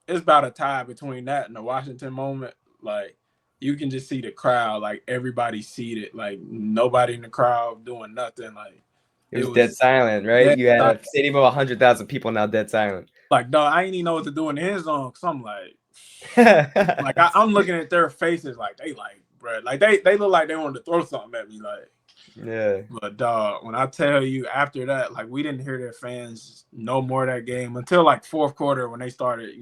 it's about a tie between that and the Washington moment. Like, you can just see the crowd. Like, everybody seated. Like, nobody in the crowd doing nothing. Like, it was dead silent, right? You had a stadium of 100,000 people now dead silent. Like, no, I ain't even know what to do in the end zone because I'm like, I'm looking at their faces like they like, bro, like they look like they wanted to throw something at me. Like, Yeah. But dog, when I tell you after that, like we didn't hear their fans no more that game until like fourth quarter when they started,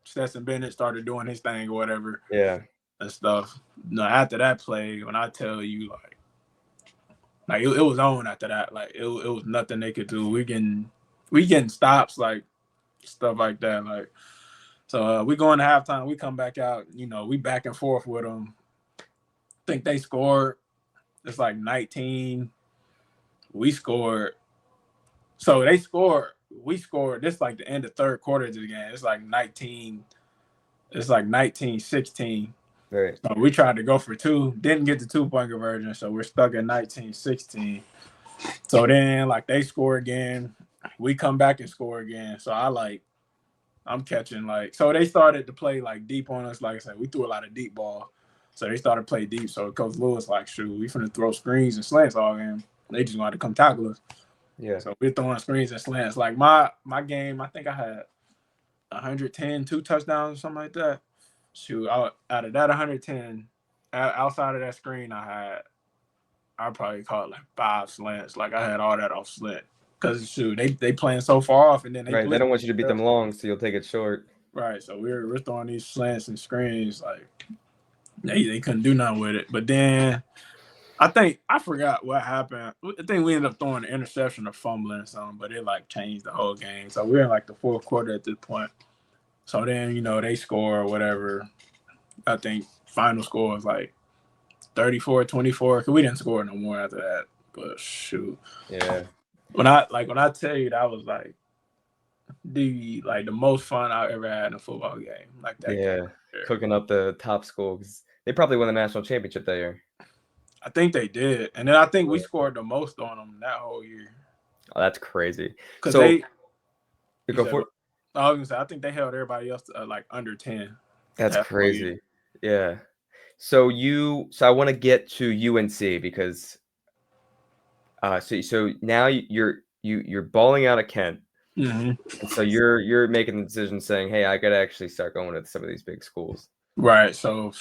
Stetson Bennett started doing his thing or whatever Yeah. and stuff. No, after that play, when I tell you like it was on after that. Like it was nothing they could do. We getting stops, like stuff like that. Like so we go into halftime, we come back out, we back and forth with them. Think they scored. It's like 19. We scored. So they scored. We scored. This like the end of third quarter of the game. It's like 19. It's like 19-16. Right. So we tried to go for two. Didn't get the 2-point conversion. So we're stuck at 19-16. So then like they score again. We come back and score again. So I'm catching so they started to play like deep on us. Like I said, we threw a lot of deep ball. So they started to play deep. So Coach Lewis like, shoot, we finna throw screens and slants all game. They just wanted to come tackle us. Yeah. So we're throwing screens and slants. Like my game, I think I had 110, 2 touchdowns or something like that. Shoot, out of that 110, outside of that screen, I probably caught like 5 slants. Like I had all that off slant. Because shoot, they playing so far off and then Right. They don't want you to beat them long, so you'll take it short. Right. So we're throwing these slants and screens like they couldn't do nothing with it. But then I forgot what happened. I think we ended up throwing an interception or fumbling or something, but it like changed the whole game. So we're in like the fourth quarter at this point. So then, they score or whatever. I think final score was like 34-24. Because we didn't score no more after that. But shoot. Yeah. When I tell you that was like the most fun I ever had in a football game. Like that game. Cooking up the top school. They probably won the national championship that year. I think they did. And then I think we scored the most on them that whole year. Oh, that's crazy. Because so, they go for it. I was gonna say, I think they held everybody else to, like under 10. That's crazy. Yeah. So I want to get to UNC because so now you're balling out of Kent. Mm-hmm. And so you're making the decision saying, hey, I gotta actually start going to some of these big schools. Right. So,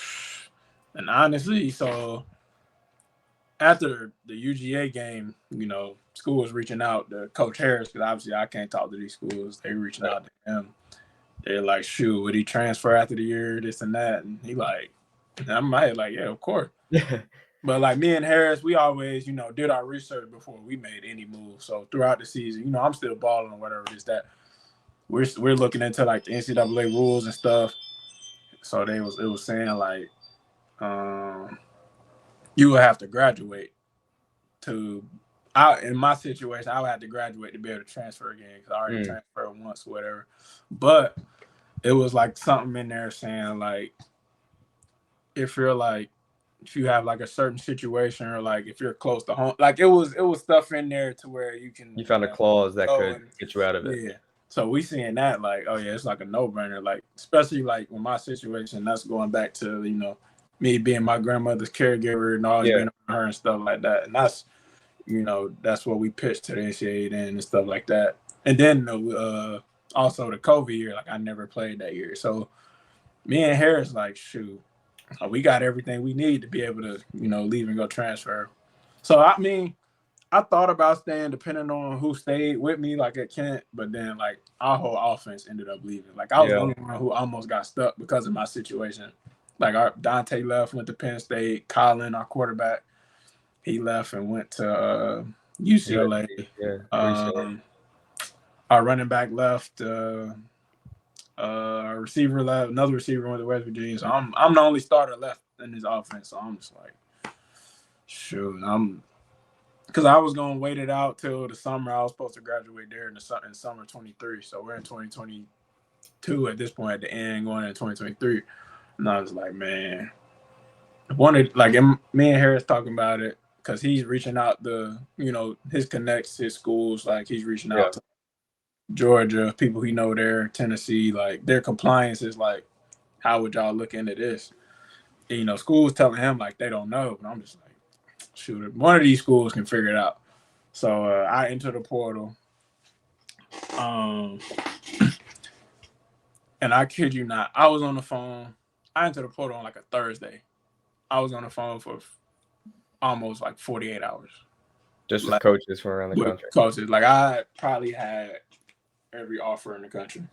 and honestly, so after the UGA game, school was reaching out to Coach Harris because obviously I can't talk to these schools. They reaching out to him. They're like, shoot, would he transfer after the year, this and that? And he like, and I'm like, yeah, of course. But like me and Harris, we always, did our research before we made any move. So throughout the season, I'm still balling or whatever it is that we're looking into like the NCAA rules and stuff. So it was saying like, you would have to graduate in my situation, I would have to graduate to be able to transfer again because I already transferred once, whatever. But it was like something in there saying like, if you have like a certain situation or like if you're close to home, like it was stuff in there to where you found a clause that could get you out of it. Yeah. So we seeing that like, oh yeah, it's like a no-brainer. Like especially like with my situation, that's going back to me being my grandmother's caregiver and always being around her and stuff like that. And that's that's what we pitched to the NCAA then and stuff like that. And then also the COVID year, like I never played that year. So me and Harris like, shoot, we got everything we need to be able to, leave and go transfer. So, I mean, I thought about staying depending on who stayed with me, like at Kent, but then, like, our whole offense ended up leaving. Like, I was the only one who almost got stuck because of my situation. Like, Dante left, went to Penn State. Colin, our quarterback, he left and went to UCLA. Our running back left. Our receiver left. Another receiver went to West Virginia. So I'm the only starter left in this offense. So I'm just like, shoot, because I was gonna wait it out till the summer. I was supposed to graduate there in summer 23. So we're in 2022 at this point at the end, going into 2023. And I was like, man, me and Harris talking about it because he's reaching out his connects, his schools, like he's reaching out to Georgia, people he know there, Tennessee, like their compliance is like, how would y'all look into this? And, schools telling him like they don't know, but I'm just like, shoot, one of these schools can figure it out. So I entered the portal, and I kid you not, I was on the phone. I entered the portal on like a Thursday. I was on the phone almost like 48 hours. Just with Like, coaches from around the with country. coaches. Like I probably had every offer in the country.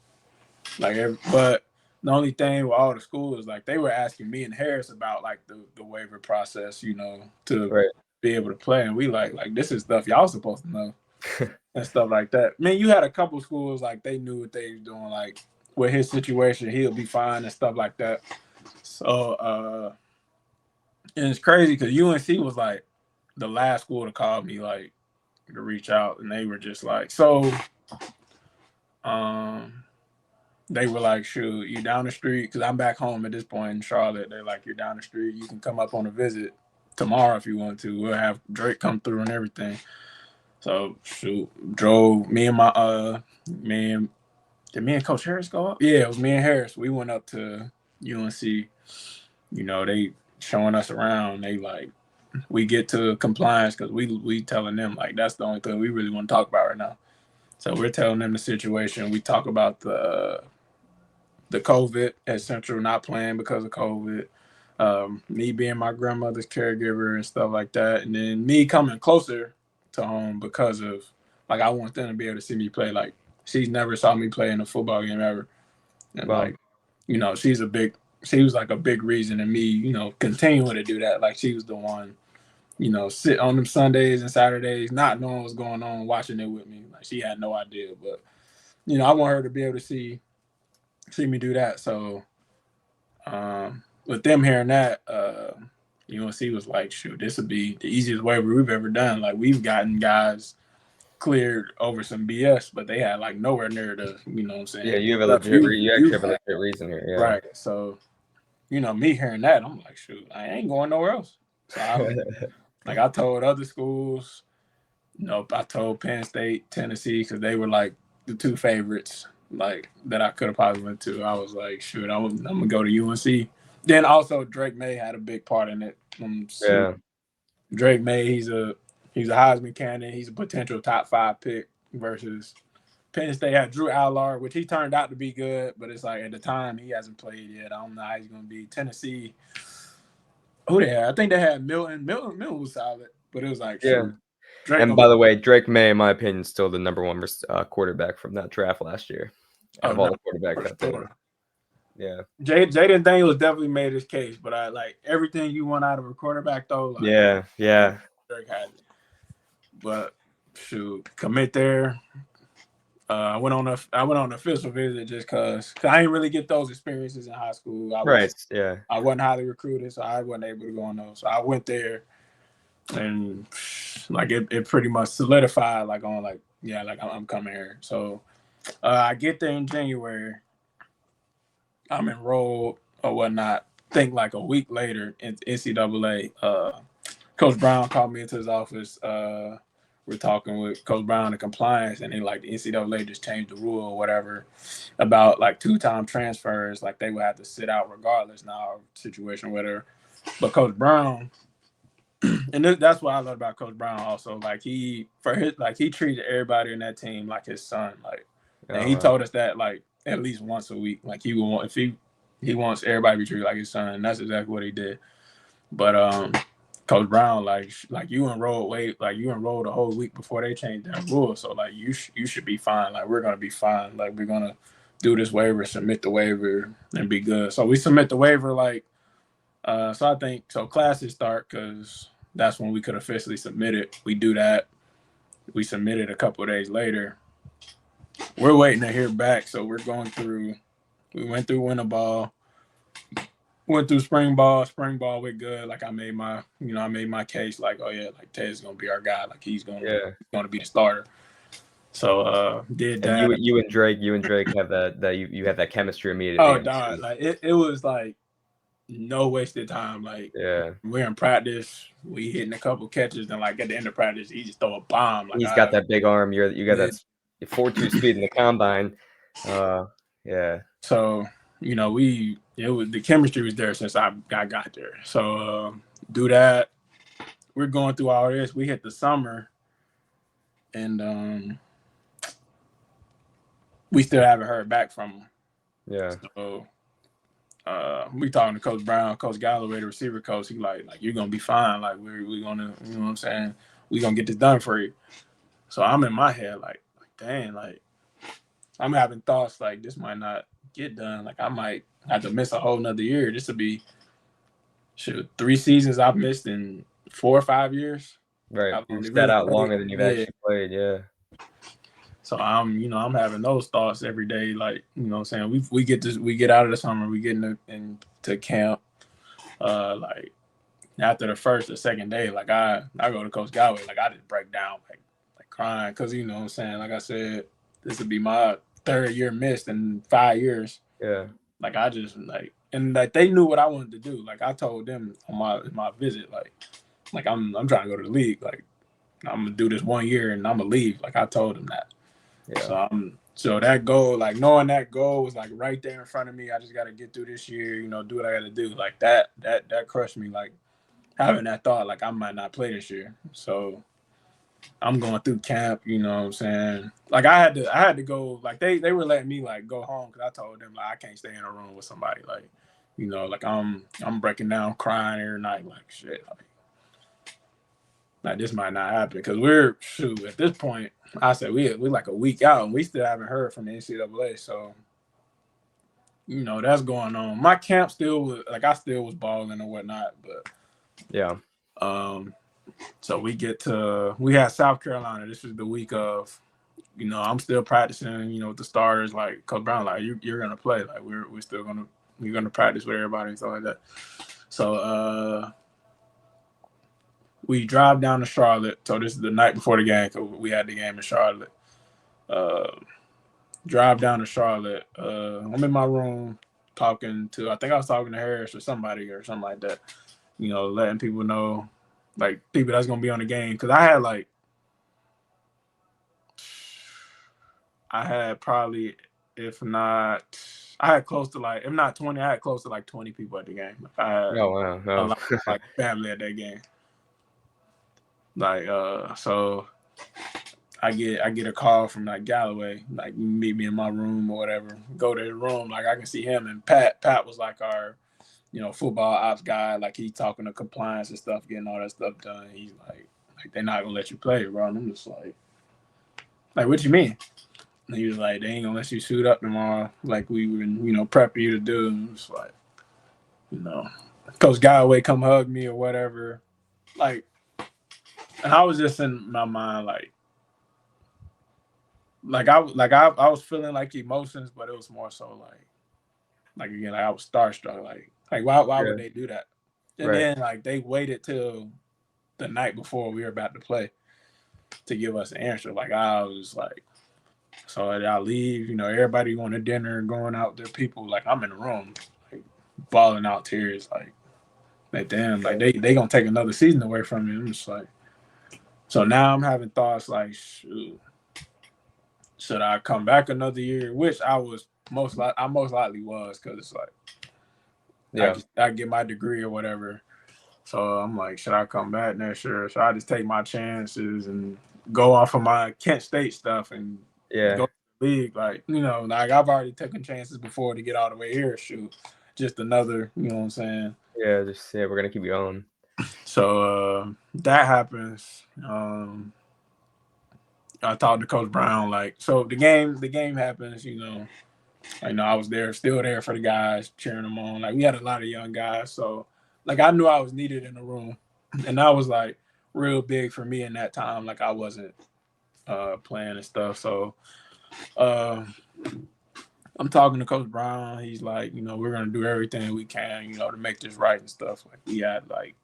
But the only thing with all the schools, like they were asking me and Harris about like the waiver process, you know, to be able to play. And we like this is stuff y'all supposed to know and stuff like that. Man, you had a couple schools like they knew what they was doing, like with his situation, he'll be fine and stuff like that. So and it's crazy because UNC was like the last school to call me like to reach out, and they were just like, so they were like, shoot, you down the street? Because I'm back home at this point in Charlotte. They're like, you're down the street. You can come up on a visit tomorrow if you want to. We'll have Drake come through and everything. So, shoot, drove me and my, did me and Coach Harris go up? Yeah, it was me and Harris. We went up to UNC. You know, they showing us around. They like, we get to compliance because we telling them, like, that's the only thing we really want to talk about right now. So we're telling them the situation. We talk about the COVID at Central, not playing because of COVID, me being my grandmother's caregiver and stuff like that. And then me coming closer to home because of, like, I want them to be able to see me play. Like, she's never saw me play in a football game ever. And, like, you know, she was like a big reason in me, you know, continuing to do that. Like, she was the one, you know, sit on them Sundays and Saturdays, not knowing what's going on, watching it with me. Like, she had no idea. But, you know, I want her to be able to see me do that. So with them hearing that, UNC was like, shoot, this would be the easiest waiver we've ever done. Like, we've gotten guys cleared over some BS, but they had like nowhere near the, you know what I'm saying? Yeah, you have a legit you actually have a legit reason here. Yeah. Right. So, you know, me hearing that, I'm like, shoot, I ain't going nowhere else. So I told other schools, you know, I told Penn State, Tennessee, because they were like the two favorites, like, that I could have possibly went to. I was like, shoot, I'm gonna go to UNC. Then also Drake May had a big part in it. Yeah. Drake May, he's a Heisman candidate. He's a potential top 5 pick versus Penn State had Drew Allard, which he turned out to be good, but it's like at the time he hasn't played yet. I don't know how he's gonna be. Tennessee, who they had? I think they had Milton. Milton was solid, but it was like, shoot, Drake. And by the way, Drake May, in my opinion, is still the number one quarterback from that draft last year. Out of all the quarterbacks out there. Yeah. Jaden Daniels definitely made his case, but I like everything you want out of a quarterback though. Like, yeah. Drake had it. But shoot, commit there. I went on an official visit just because I didn't really get those experiences in high school. I wasn't highly recruited, so I wasn't able to go on those. So I went there, and like it pretty much solidified, like on like, yeah, like I'm coming here. So I get there in January. I'm enrolled or whatnot. Think like a week later in NCAA, Coach Brown called me into his office. We're talking with Coach Brown and compliance, and they like the NCAA just changed the rule or whatever about like 2-time transfers. Like they would have to sit out regardless now, situation, whatever. But Coach Brown, and that's what I love about Coach Brown also. Like he treated everybody in that team like his son. Like, and he told us that like at least once a week. Like he would want, if he wants everybody to be treated like his son, and that's exactly what he did. But Coach Brown, like you enrolled a whole week before they changed that rule. So like you should be fine. Like we're gonna be fine. Like we're gonna do this waiver, submit the waiver, and be good. So we submit the waiver like so I think so classes start because that's when we could officially submit it. We do that. We submit it a couple of days later. We're waiting to hear back. So we went through winter ball. Went through spring ball. Spring ball went good. Like I made my case. Like, oh yeah, like Ted's gonna be our guy. Like he's gonna be the starter. So did that. And you and Drake have that you have that chemistry immediately. Oh, dog. Like it was like no wasted time. Like we're in practice, we hitting a couple catches, and like at the end of practice, he just throw a bomb. Like he's got that big arm. You got that 4.2 speed in the combine. So you know the chemistry was there since I got there. So do that. We're going through all this. We hit the summer, and we still haven't heard back from him. Yeah. So we talking to Coach Brown, Coach Galloway, the receiver coach. He like you're gonna be fine. Like we're gonna, you know what I'm saying? We gonna get this done for you. So I'm in my head like dang, like I'm having thoughts like this might not get done. Like I might have to miss a whole nother year. This would be 3 seasons I've missed in 4 or 5 years. Right. I've You've only sat really out played. longer than you've Yeah. actually played. Yeah. So I'm having those thoughts every day. Like, you know what I'm saying? We get out of the summer, we get into camp. Like after the first or second day, like I go to Coach Galloway, like I just break down like crying. Cause you know what I'm saying? Like I said, this would be my 3rd year missed in 5 years. Yeah. Like I just like, and like they knew what I wanted to do. Like I told them on my visit, like I'm trying to go to the league. Like I'm gonna do this 1 year and I'm gonna leave. Like I told them that. Yeah. So that goal, like knowing that goal was like right there in front of me. I just got to get through this year, you know, do what I got to do. Like that crushed me. Like having that thought, like I might not play this year. So I'm going through camp, you know what I'm saying? Like I had to go, like they were letting me like go home because I told them like I can't stay in a room with somebody. Like, you know, like I'm breaking down, crying every night, like shit. Like this might not happen because we're at this point. I said we're like a week out and we still haven't heard from the NCAA. So, you know, that's going on. My camp still was like I still was balling and whatnot, but yeah. So we had South Carolina. This was the week of, you know, I'm still practicing, you know, with the starters. Like Coach Brown, like you're gonna play. Like we're still gonna practice with everybody and stuff like that. So we drive down to Charlotte. So this is the night before the game. So we had the game in Charlotte. Drive down to Charlotte. I'm in my room talking to, I think I was talking to Harris or somebody or something like that. You know, letting people know, like people that's gonna be on the game. Cause I had probably, if not, I had close to like, if not 20, I had close to like 20 people at the game. Like I had Oh wow. a lot of like family at that game. Like so I get a call from like Galloway, like meet me in my room or whatever. Go to his room, like I can see him and Pat. Pat was like our, you know, football ops guy. Like he's talking to compliance and stuff, getting all that stuff done. He's like they're not gonna let you play, bro. And I'm just like what you mean? And he was like, they ain't gonna let you suit up tomorrow, like we were, you know, prepping you to do. And I'm just like, you know, Coach Galloway come hug me or whatever, like, and I was just in my mind I was feeling like emotions, but it was more so like again, like I was starstruck. Like why would they do that? And then like they waited till the night before we were about to play to give us an answer. Like I was like, so I leave, you know, everybody going to dinner, going out there, people like I'm in the room, like bawling out tears, like damn, like they gonna take another season away from me. I'm just like, so now I'm having thoughts like, shoot, should I come back another year? Which I most likely was, because it's like, I get my degree or whatever. So I'm like, should I come back next year? Should I just take my chances and go off of my Kent State stuff and go to the league? Like, you know, like I've already taken chances before to get all the way here. Shoot, just another, you know what I'm saying? Yeah, we're gonna keep going. So that happens. I talked to Coach Brown, like, so the game happens, you know. I know I was still there for the guys, cheering them on. Like we had a lot of young guys, so like I knew I was needed in the room, and that was like real big for me in that time. Like I wasn't playing and stuff, so I'm talking to Coach Brown. He's like, you know, we're gonna do everything we can, you know, to make this right and stuff. Like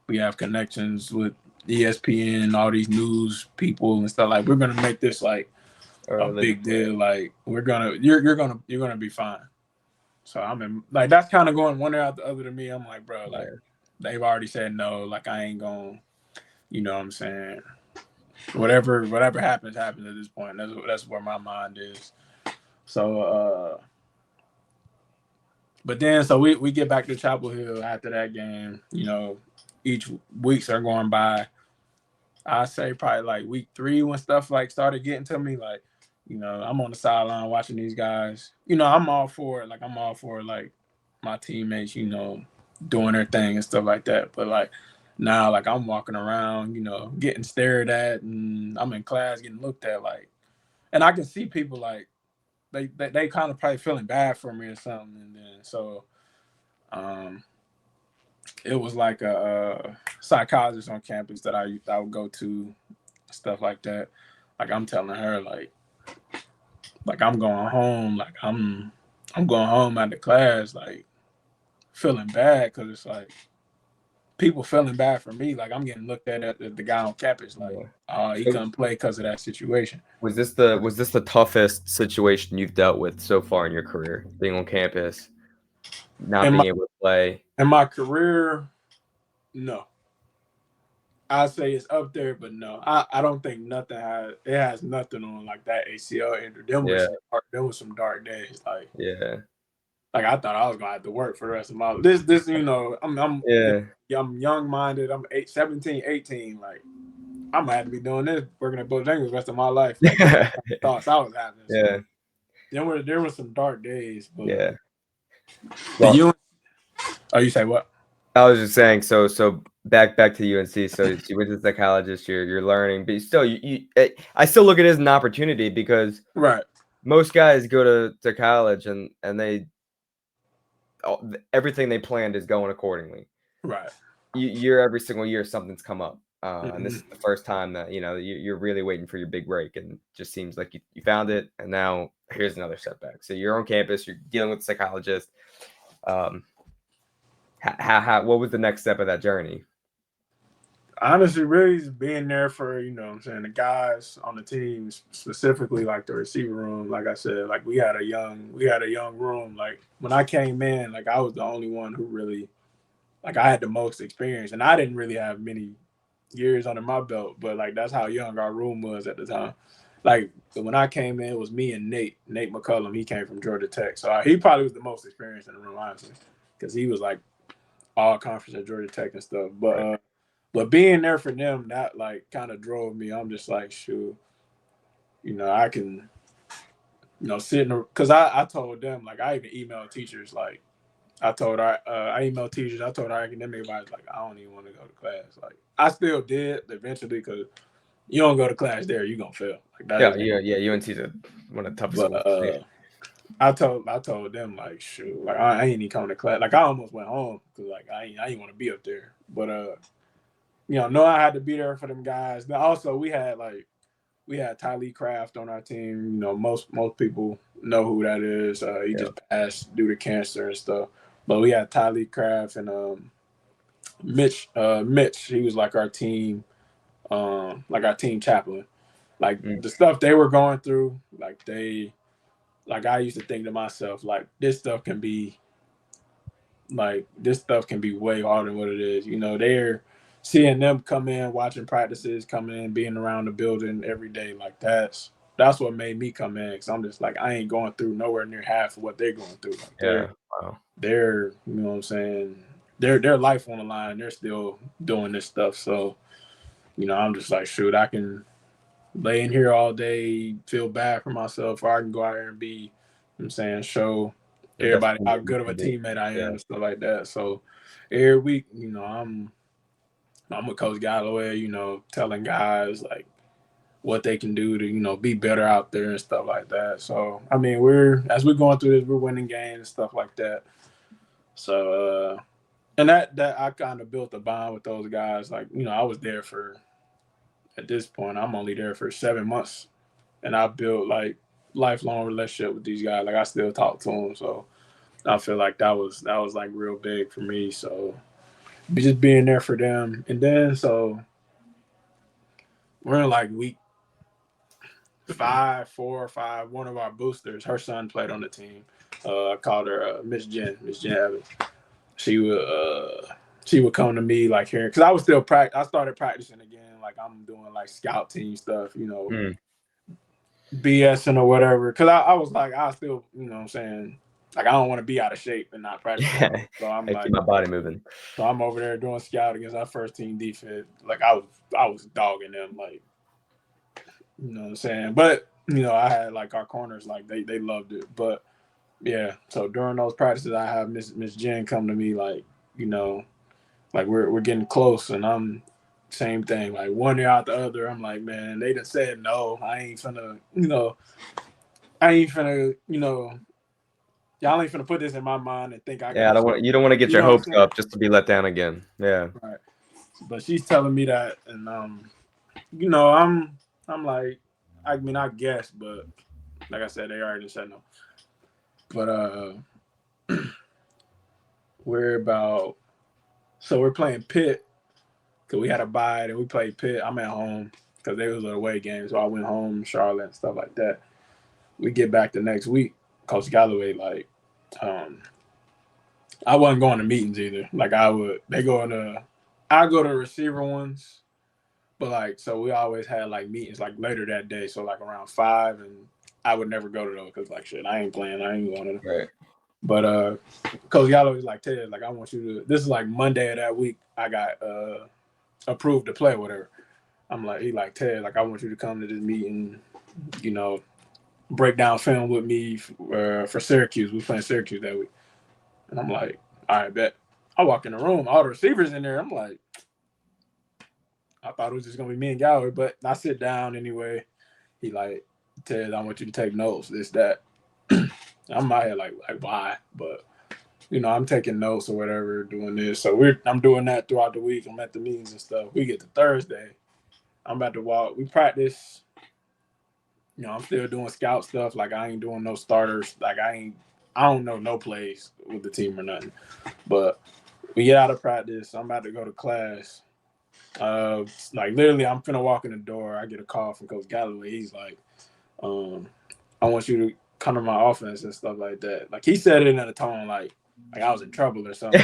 we have connections with ESPN, all these news people and stuff. Like we're gonna make this like a big deal. Like you're gonna be fine. So I'm in, like that's kind of going one ear out the other to me. I'm like, bro, like they've already said no. Like I ain't gonna, you know what I'm saying? Whatever happens at this point. That's where my mind is. So but then so we get back to Chapel Hill after that game. You know, each weeks are going by. I say probably like week 3 when stuff like started getting to me, like, you know, I'm on the sideline watching these guys. You know, I'm all for it. Like my teammates, you know, doing their thing and stuff like that. But like now, like I'm walking around, you know, getting stared at, and I'm in class getting looked at, like, and I can see people like they kind of probably feeling bad for me or something, and then so it was like a psychologist on campus that I would go to, stuff like that. Like I'm telling her like I'm going home, like I'm going home out of class, like feeling bad because it's like people feeling bad for me. Like I'm getting looked at the guy on campus, like, Yeah. oh, he So couldn't play because of that situation. was this the toughest situation you've dealt with so far in your career, being on campus, not In being able to play? my career, no. I say it's up there, but no, I don't think has nothing on like that ACL injury. Yeah, There was some dark days. yeah, Like I thought I was gonna have to work for the rest of my life. This you know I'm yeah. young minded. I'm 17, 18. Like I'm gonna have to be doing this, working at Bojangles the rest of my life. Like thoughts I was having. So Yeah, there were some dark days, but yeah. and Well, you say what? I was just saying. So back to UNC. So you went to psychologist. You're learning, but still, I still look at it as an opportunity because Right. most guys go to college and they everything they planned is going accordingly. Right. Every single year something's come up, and this is the first time that you're really waiting for your big break, and it just seems like you found it, and now here's another setback. So you're on campus, you're dealing with a psychologist. What was the next step of that journey? Honestly, really just being there for, you know what I'm saying, the guys on the team, specifically like the receiver room. Like I said, like we had a young room. Like when I came in, like I was the only one who really, like I had the most experience, and I didn't really have many years under my belt, but like that's how young our room was at the time. Like when I came in, it was me and Nate McCullum. He came from Georgia Tech, so he probably was the most experienced in the room, honestly, because he was like all conference at Georgia Tech and stuff. But being there for them, that like kind of drove me. I'm just like, shoot, you know, I can, you know, sit in because I told them, like, I even emailed teachers, like, I emailed teachers, I told our academic advisors, like, I don't even want to go to class. Like, I still did eventually because you don't go to class there, you're going to fail. Like, that Yeah. UNC's one of the toughest schools. I told them, like, shoot, like, I ain't even coming to class. Like, I almost went home because, like, I ain't want to be up there. But, you know, I had to be there for them guys. Now, also, we had Tylee Craft on our team. You know, most people know who that is. He just passed due to cancer and stuff. But we had Tylee Craft and Mitch. He was like our team chaplain. Like the stuff they were going through, I used to think to myself, like this stuff can be way harder than what it is. You know, they're seeing them come in, watching practices, coming in, being around the building every day. Like that's what made me come in, because I'm just like, I ain't going through nowhere near half of what they're going through. Like they're you know what I'm saying, their life on the line. They're still doing this stuff. So, you know, I'm just like, shoot, I can lay in here all day, feel bad for myself, or I can go out here and be, you know what I'm saying, show everybody how good of a teammate I am and stuff like that. So every week, you know, I'm with Coach Galloway, you know, telling guys like what they can do to, you know, be better out there and stuff like that. So I mean, as we're going through this, we're winning games and stuff like that. So and that I kind of built a bond with those guys. Like, you know, I was there at this point, I'm only there for 7 months, and I built like lifelong relationship with these guys. Like I still talk to them. So I feel like that was like real big for me. So just being there for them. And then so we're in like week 4 or 5. One of our boosters, her son played on the team. I called her Miss Jen Evans. She would come to me like here, because I was still I started practicing again. Like I'm doing like scout team stuff, you know, BSing or whatever. Because I was like, I still, you know what I'm saying, like I don't want to be out of shape and not practice. Yeah. So I'm keep my body moving. So I'm over there doing scout against our first team defense. Like I was dogging them, like, you know what I'm saying. But you know, I had like our corners, like they loved it. But Yeah. So during those practices, I have Miss Jen come to me like, like we're getting close, and I'm same thing. Like one year out the other, I'm like, man, they done said no. I ain't finna, y'all ain't finna put this in my mind and think I Yeah, got you don't want to get you your know what I'm hopes saying? up just to be let down again. Yeah. Right. But she's telling me that, and I'm like, I mean, I guess, but like I said, they already said no. But we're playing Pitt because we had a bye and we played Pitt. I'm at home because they was an away game, so I went home, Charlotte, and stuff like that. We get back the next week. Coach Galloway, like, I wasn't going to meetings either. Like I go to receiver ones, but like, so we always had like meetings like later that day, so like around 5, and I would never go to those because like shit, I ain't playing, I ain't going to them. Right. But Coach Galloway's like, Ted, like I want you to. This is like Monday of that week. I got approved to play, whatever. I'm like, he like Ted, like I want you to come to this meeting, break down film with me for Syracuse. We playing Syracuse that week, and I'm like, all right, bet. I walk in the room, all the receivers in there. I'm like, I thought it was just gonna be me and Galloway, but I sit down anyway. He like, Ted, I want you to take notes. This that. I'm out here like why, but. I'm taking notes or whatever, doing this. So I'm doing that throughout the week. I'm at the meetings and stuff. We get to Thursday. I'm about to walk. We practice. I'm still doing scout stuff. Like I ain't doing no starters. Like I don't know no plays with the team or nothing. But we get out of practice. I'm about to go to class. Like literally, I'm finna walk in the door. I get a call from Coach Galloway. He's like, I want you to come to my offense and stuff like that. Like he said it in a tone like I was in trouble or something.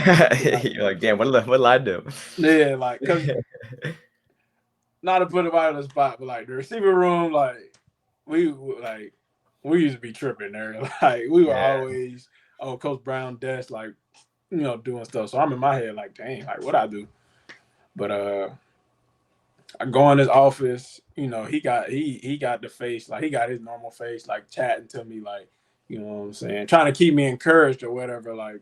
You're like, damn, what'll I do? Yeah, like, cause not to put him out of the spot, but like the receiver room, like we used to be tripping there. Like we were always on Coach Brown desk, like doing stuff. So I'm in my head like, dang, like what I do. But I go in his office, he got the face, like he got his normal face, like chatting to me, like, you know what I'm saying, trying to keep me encouraged or whatever, like,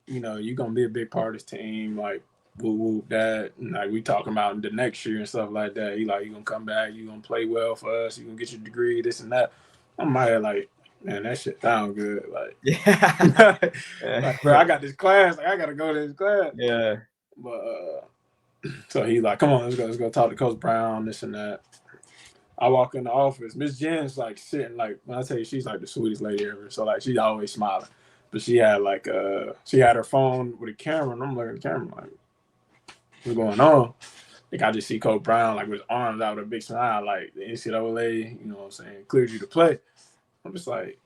you're gonna be a big part of this team, like woo that, and like we talking about the next year and stuff like that. He like, you gonna come back, you gonna play well for us, you gonna get your degree, this and that. I'm like, man, that shit sound good. Like, Yeah. like, bro, I got this class, like I gotta go to this class. Yeah. But so he's like, come on, let's go talk to Coach Brown, this and that. I walk in the office. Miss Jen's like sitting, like when I tell you she's like the sweetest lady ever. So like she's always smiling. But she had her phone with a camera, and I'm looking at the camera like, what's going on? Like I just see Coach Brown like with his arms out with a big smile, like the NCAA, you know what I'm saying, cleared you to play. I'm just like,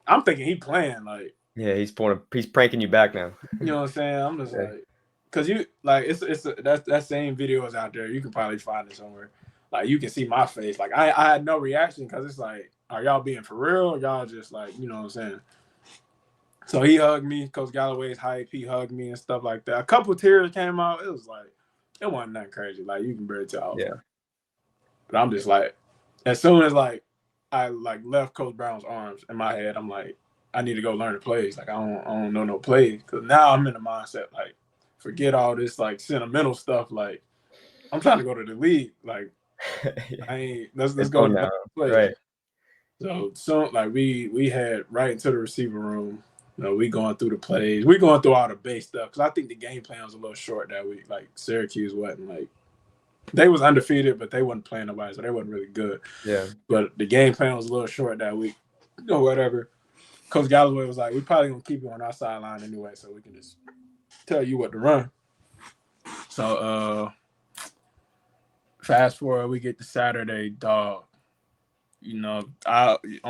I'm thinking he playing, like, yeah, he's pranking you back now. you know what I'm saying? I'm just like, cause you like that same video is out there. You can probably find it somewhere. Like you can see my face. Like I had no reaction because it's like, are y'all being for real? Or y'all just like, you know what I'm saying? So he hugged me. Coach Galloway's hype. He hugged me and stuff like that. A couple tears came out. It was like, it wasn't nothing crazy. Like you can barely tell. Yeah. But I'm just like, as soon as like I like left Coach Brown's arms in my head, I'm like, I need to go learn the plays. Like I don't know no plays because now I'm in the mindset like, forget all this like sentimental stuff. Like I'm trying to go to the league. Like I ain't let's go now. play. Right. So like we head right into the receiver room. We going through the plays. We going through all the base stuff because I think the game plan was a little short that week. Like Syracuse wasn't like they was undefeated, but they wasn't playing nobody, so they wasn't really good. Yeah. But the game plan was a little short that week. Whatever. Coach Galloway was like, we probably gonna keep you on our sideline anyway, so we can just tell you what to run. So fast forward, we get to Saturday, dog. On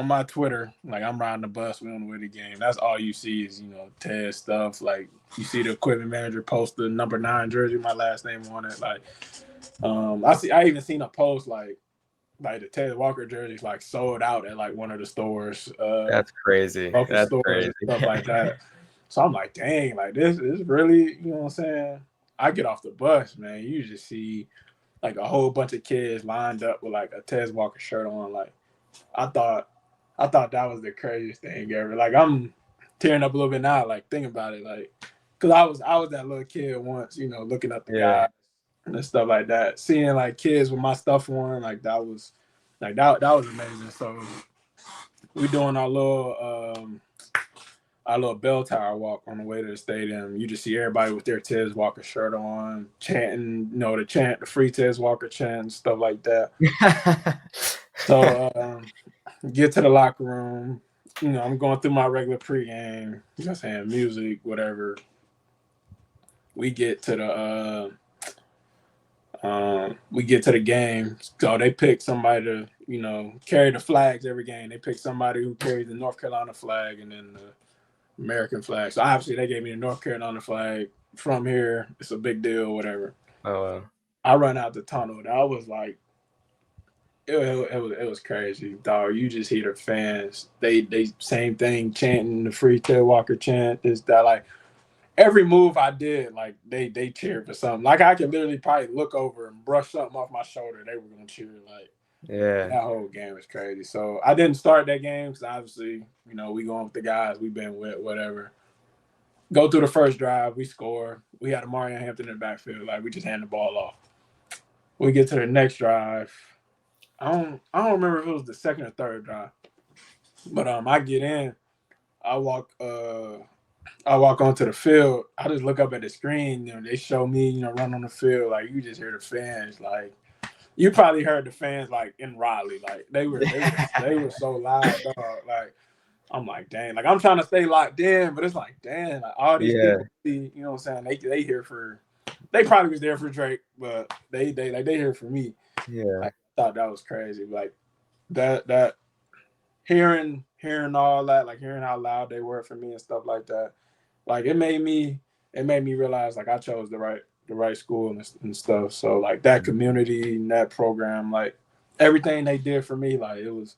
my Twitter, like I'm riding the bus, we on the way to the game. That's all you see is, Ted stuff. Like you see the equipment manager post the number 9 jersey, my last name on it. Like, I even seen a post like the Ted Walker jerseys like sold out at like one of the stores. That's crazy. That's stores crazy. and stuff like that. So I'm like, dang, like this is really, you know what I'm saying? I get off the bus, man. You just see like a whole bunch of kids lined up with like a Ted Walker shirt on. Like I thought that was the craziest thing ever. Like I'm tearing up a little bit now, like thinking about it, like, cause I was that little kid once, you know, looking up the guys and stuff like that, seeing like kids with my stuff on, like that was amazing. So we doing our little bell tower walk on the way to the stadium. You just see everybody with their Tez Walker shirt on, chanting, you know, the free Tez Walker chant and stuff like that. So get to the locker room. You know, I'm going through my regular pregame, you know, saying music, whatever. We get to the game. So they pick somebody to, you know, carry the flags every game. They pick somebody who carries the North Carolina flag and then the American flag. So obviously they gave me the North Carolina flag from here. It's a big deal, whatever. Oh, wow. I run out the tunnel. That was like, it was crazy, dog. You just hear the fans. They same thing, chanting the free Ted Walker chant. This that, like every move I did, like they cheered for something. Like I could literally probably look over and brush something off my shoulder. They were gonna cheer. Like that whole game was crazy. So I didn't start that game because obviously, you know, we going with the guys we've been with, whatever. Go through the first drive, we score. We had a Mario Hampton in the backfield. Like we just hand the ball off. We get to the next drive. I don't remember if it was the second or third drive, but I get in, I walk onto the field. I just look up at the screen. You know, they show me, you know, run on the field. Like you just hear the fans. Like you probably heard the fans like in Raleigh. Like they were so loud, dog. Like I'm like, dang. Like I'm trying to stay locked in, but it's like, damn. Like all these people, you know what I'm saying? They here for. They probably was there for Drake, but they here for me. Yeah. Like, I thought that was crazy. Like that hearing all that, like hearing how loud they were for me and stuff like that. Like it made me realize like I chose the right school and stuff. So like that community and that program, like everything they did for me, like it was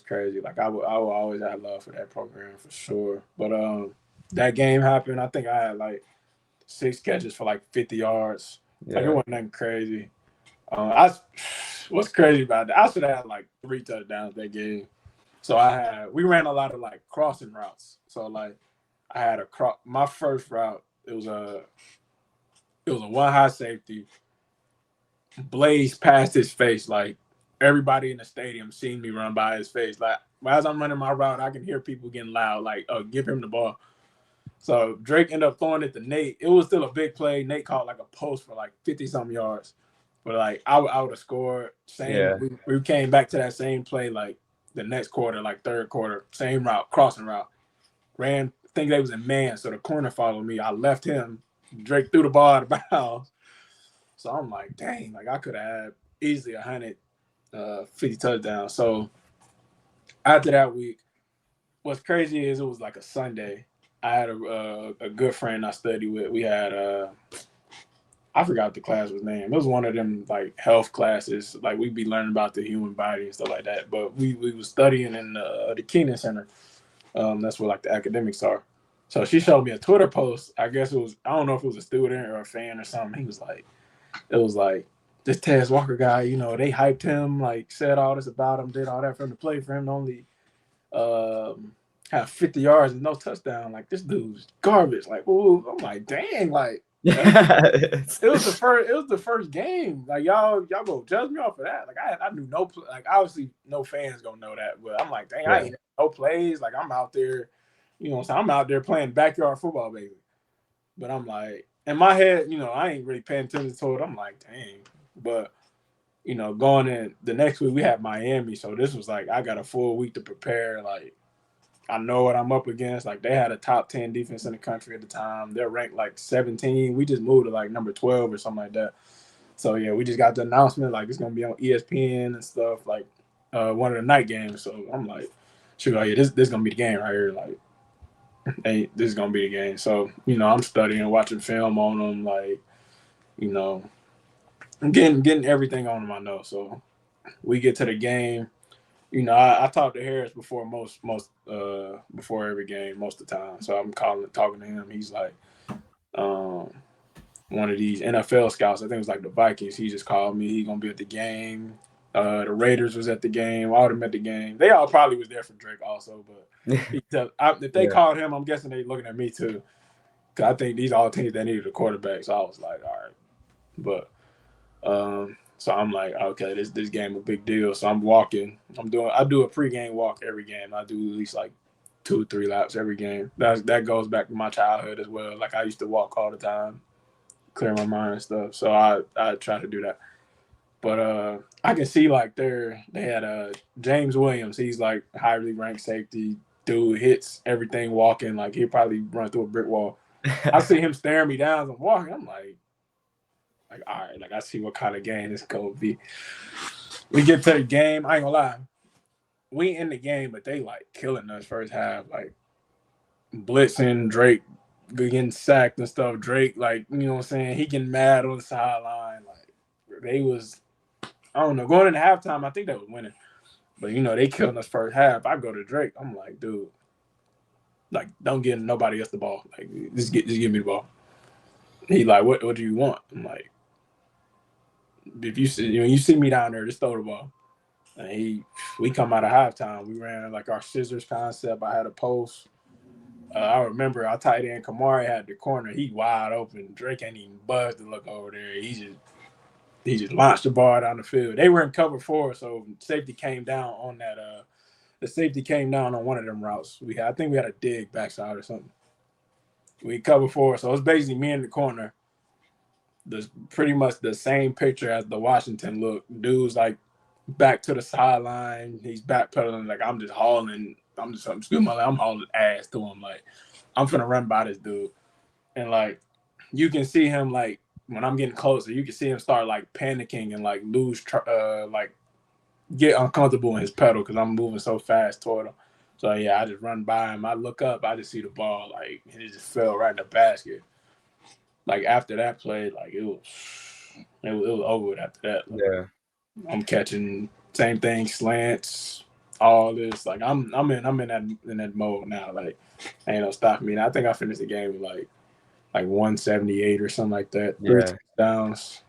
crazy. Like I will always have love for that program for sure. But that game happened. I think I had like 6 catches for like 50 yards. Like it wasn't nothing crazy. What's crazy about that? I should have had like 3 touchdowns that game. So we ran a lot of like crossing routes. So like I had my first route. It was a one high safety. Blaze past his face. Like everybody in the stadium seen me run by his face. Like as I'm running my route, I can hear people getting loud. Like, oh, give him the ball. So Drake ended up throwing it to Nate. It was still a big play. Nate caught like a post for like 50-something yards. But like I would have scored. We came back to that same play like the next quarter, like third quarter, same route, crossing route. Ran, I think they was in man, so the corner followed me. I left him. Drake threw the ball out of bounds. So I'm like, dang, like I could have had easily 150 touchdowns. So after that week, what's crazy is it was like a Sunday. I had a good friend I studied with. We had I forgot the class was named. It was one of them like health classes. Like we'd be learning about the human body and stuff like that. But we was studying in the Keenan Center. That's where like the academics are. So she showed me a Twitter post. I guess it was, I don't know if it was a student or a fan or something. It was like this Tez Walker guy, you know, they hyped him, like said all this about him, did all that for him to play for him to only have 50 yards and no touchdown. Like this dude's garbage. Like, ooh, I'm like, dang, like it was the first game. Like y'all go judge me off of that. Like I knew like obviously no fans gonna know that, but I'm like, dang, I ain't no plays. Like I'm out there, you know, so I'm out there playing backyard football, baby. But I'm like, in my head, you know, I ain't really paying attention to it. I'm like, dang. But you know, going in the next week we had Miami, so this was like I got a full week to prepare. Like I know what I'm up against. Like they had a top 10 defense in the country at the time. They're ranked like 17. We just moved to like number 12 or something like that. So yeah, we just got the announcement like it's gonna be on ESPN and stuff, like one of the night games. So I'm like, shoot, oh yeah, this gonna be the game right here. Like, hey, this is gonna be the game. So, you know, I'm studying, watching film on them, like, you know, I'm getting everything on them I know. So we get to the game. You know, I talk to Harris before before every game most of the time. So I'm talking to him. He's like one of these NFL scouts. I think it was like the Vikings. He just called me. He's gonna be at the game. The Raiders was at the game. All of them at the game. They all probably was there for Drake also. But if they called him, I'm guessing they looking at me too. Because I think these all teams that needed a quarterback. So I was like, all right. But so I'm like, okay, this game a big deal. So I'm walking. I do a pregame walk every game. I do at least like 2 or 3 laps every game. That goes back to my childhood as well. Like I used to walk all the time, clear my mind and stuff. So I try to do that. But I can see like they had James Williams. He's like highly ranked safety. Dude hits everything walking. Like he'd probably run through a brick wall. I see him staring me down as I'm walking. I'm like, all right, like I see what kind of game this gonna be. We get to the game. I ain't gonna lie. We in the game, but they like killing us first half. Like blitzing Drake, getting sacked and stuff. Drake, like, you know what I'm saying? He getting mad on the sideline. Like they was, I don't know, going into halftime, I think they was winning. But you know, they killing us first half. I go to Drake. I'm like, dude, like, don't give nobody else the ball. Like, just give me the ball. He like, what do you want? I'm like, if you see me down there, just throw the ball. And we come out of halftime. We ran like our scissors concept. I had a post. I remember our tight end Kamari had the corner. He wide open. Drake ain't even buzzed to look over there. He just launched the ball down the field. They were in cover 4, so safety came down on that. The safety came down on one of them routes. I think we had a dig backside or something. We cover 4, so it's basically me in the corner. There's pretty much the same picture as the Washington look. Dude's like back to the sideline. He's backpedaling. Like I'm just hauling. I'm hauling ass to him. Like I'm finna run by this dude. And like you can see him like when I'm getting closer, you can see him start like panicking and like like get uncomfortable in his pedal because I'm moving so fast toward him. So yeah, I just run by him. I look up, I just see the ball, like it just fell right in the basket. Like after that play, like it was over with after that. Like, Yeah. I'm catching same thing, slants, all this. Like I'm in that mode now. Like ain't no stopping me. And I think I finished the game with like 178 or something like that. Yeah. 3 touchdowns.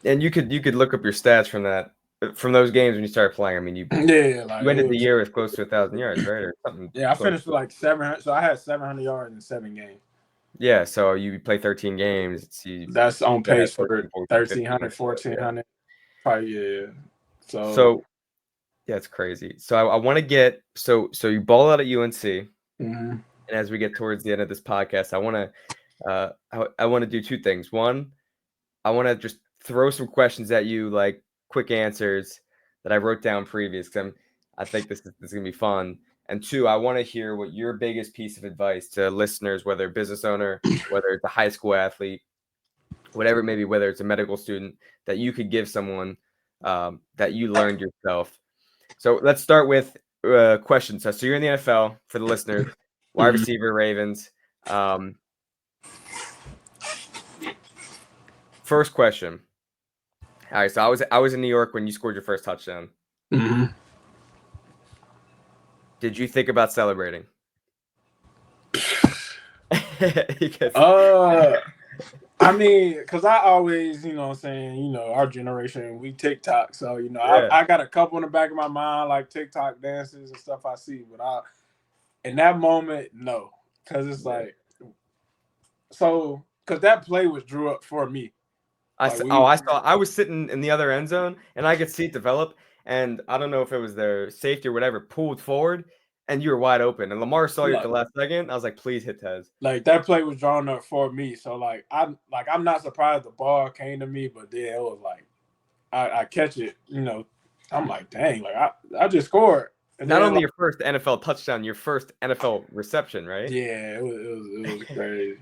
And you could look up your stats from those games when you started playing. I mean, you ended the year with close to 1,000 yards, right, or something. Yeah, I finished with like 700. So I had 700 yards in 7 games. Yeah, so you play 13 games. That's on pace for 1,300, 1,400. Probably, yeah. So yeah, it's crazy. So I want to get so you ball out at UNC, and as we get towards the end of this podcast, I want to do 2 things. One, I want to just throw some questions at you, like quick answers that I wrote down previous. Because I think this is gonna be fun. And 2, I want to hear what your biggest piece of advice to listeners, whether a business owner, whether it's a high school athlete, whatever it may be, whether it's a medical student, that you could give someone that you learned yourself. So let's start with questions. So you're in the NFL for the listeners, wide receiver, Ravens. First question. All right, so I was in New York when you scored your first touchdown. Mm-hmm. Did you think about celebrating? I mean, because I always, you know what I'm saying, our generation, we TikTok. So, I got a couple in the back of my mind, like TikTok dances and stuff I see. But in that moment, no. Because it's like, so, because that play was drew up for me. I was sitting in the other end zone, and I could see it develop. And I don't know if it was their safety or whatever, pulled forward, and you were wide open. And Lamar saw you at the last second. I was like, please hit Tez. Like that play was drawn up for me. So I'm not surprised the ball came to me, but then it was like I catch it, I'm like, dang, like I just scored. And not only your first NFL touchdown, your first NFL reception, right? Yeah, it was crazy.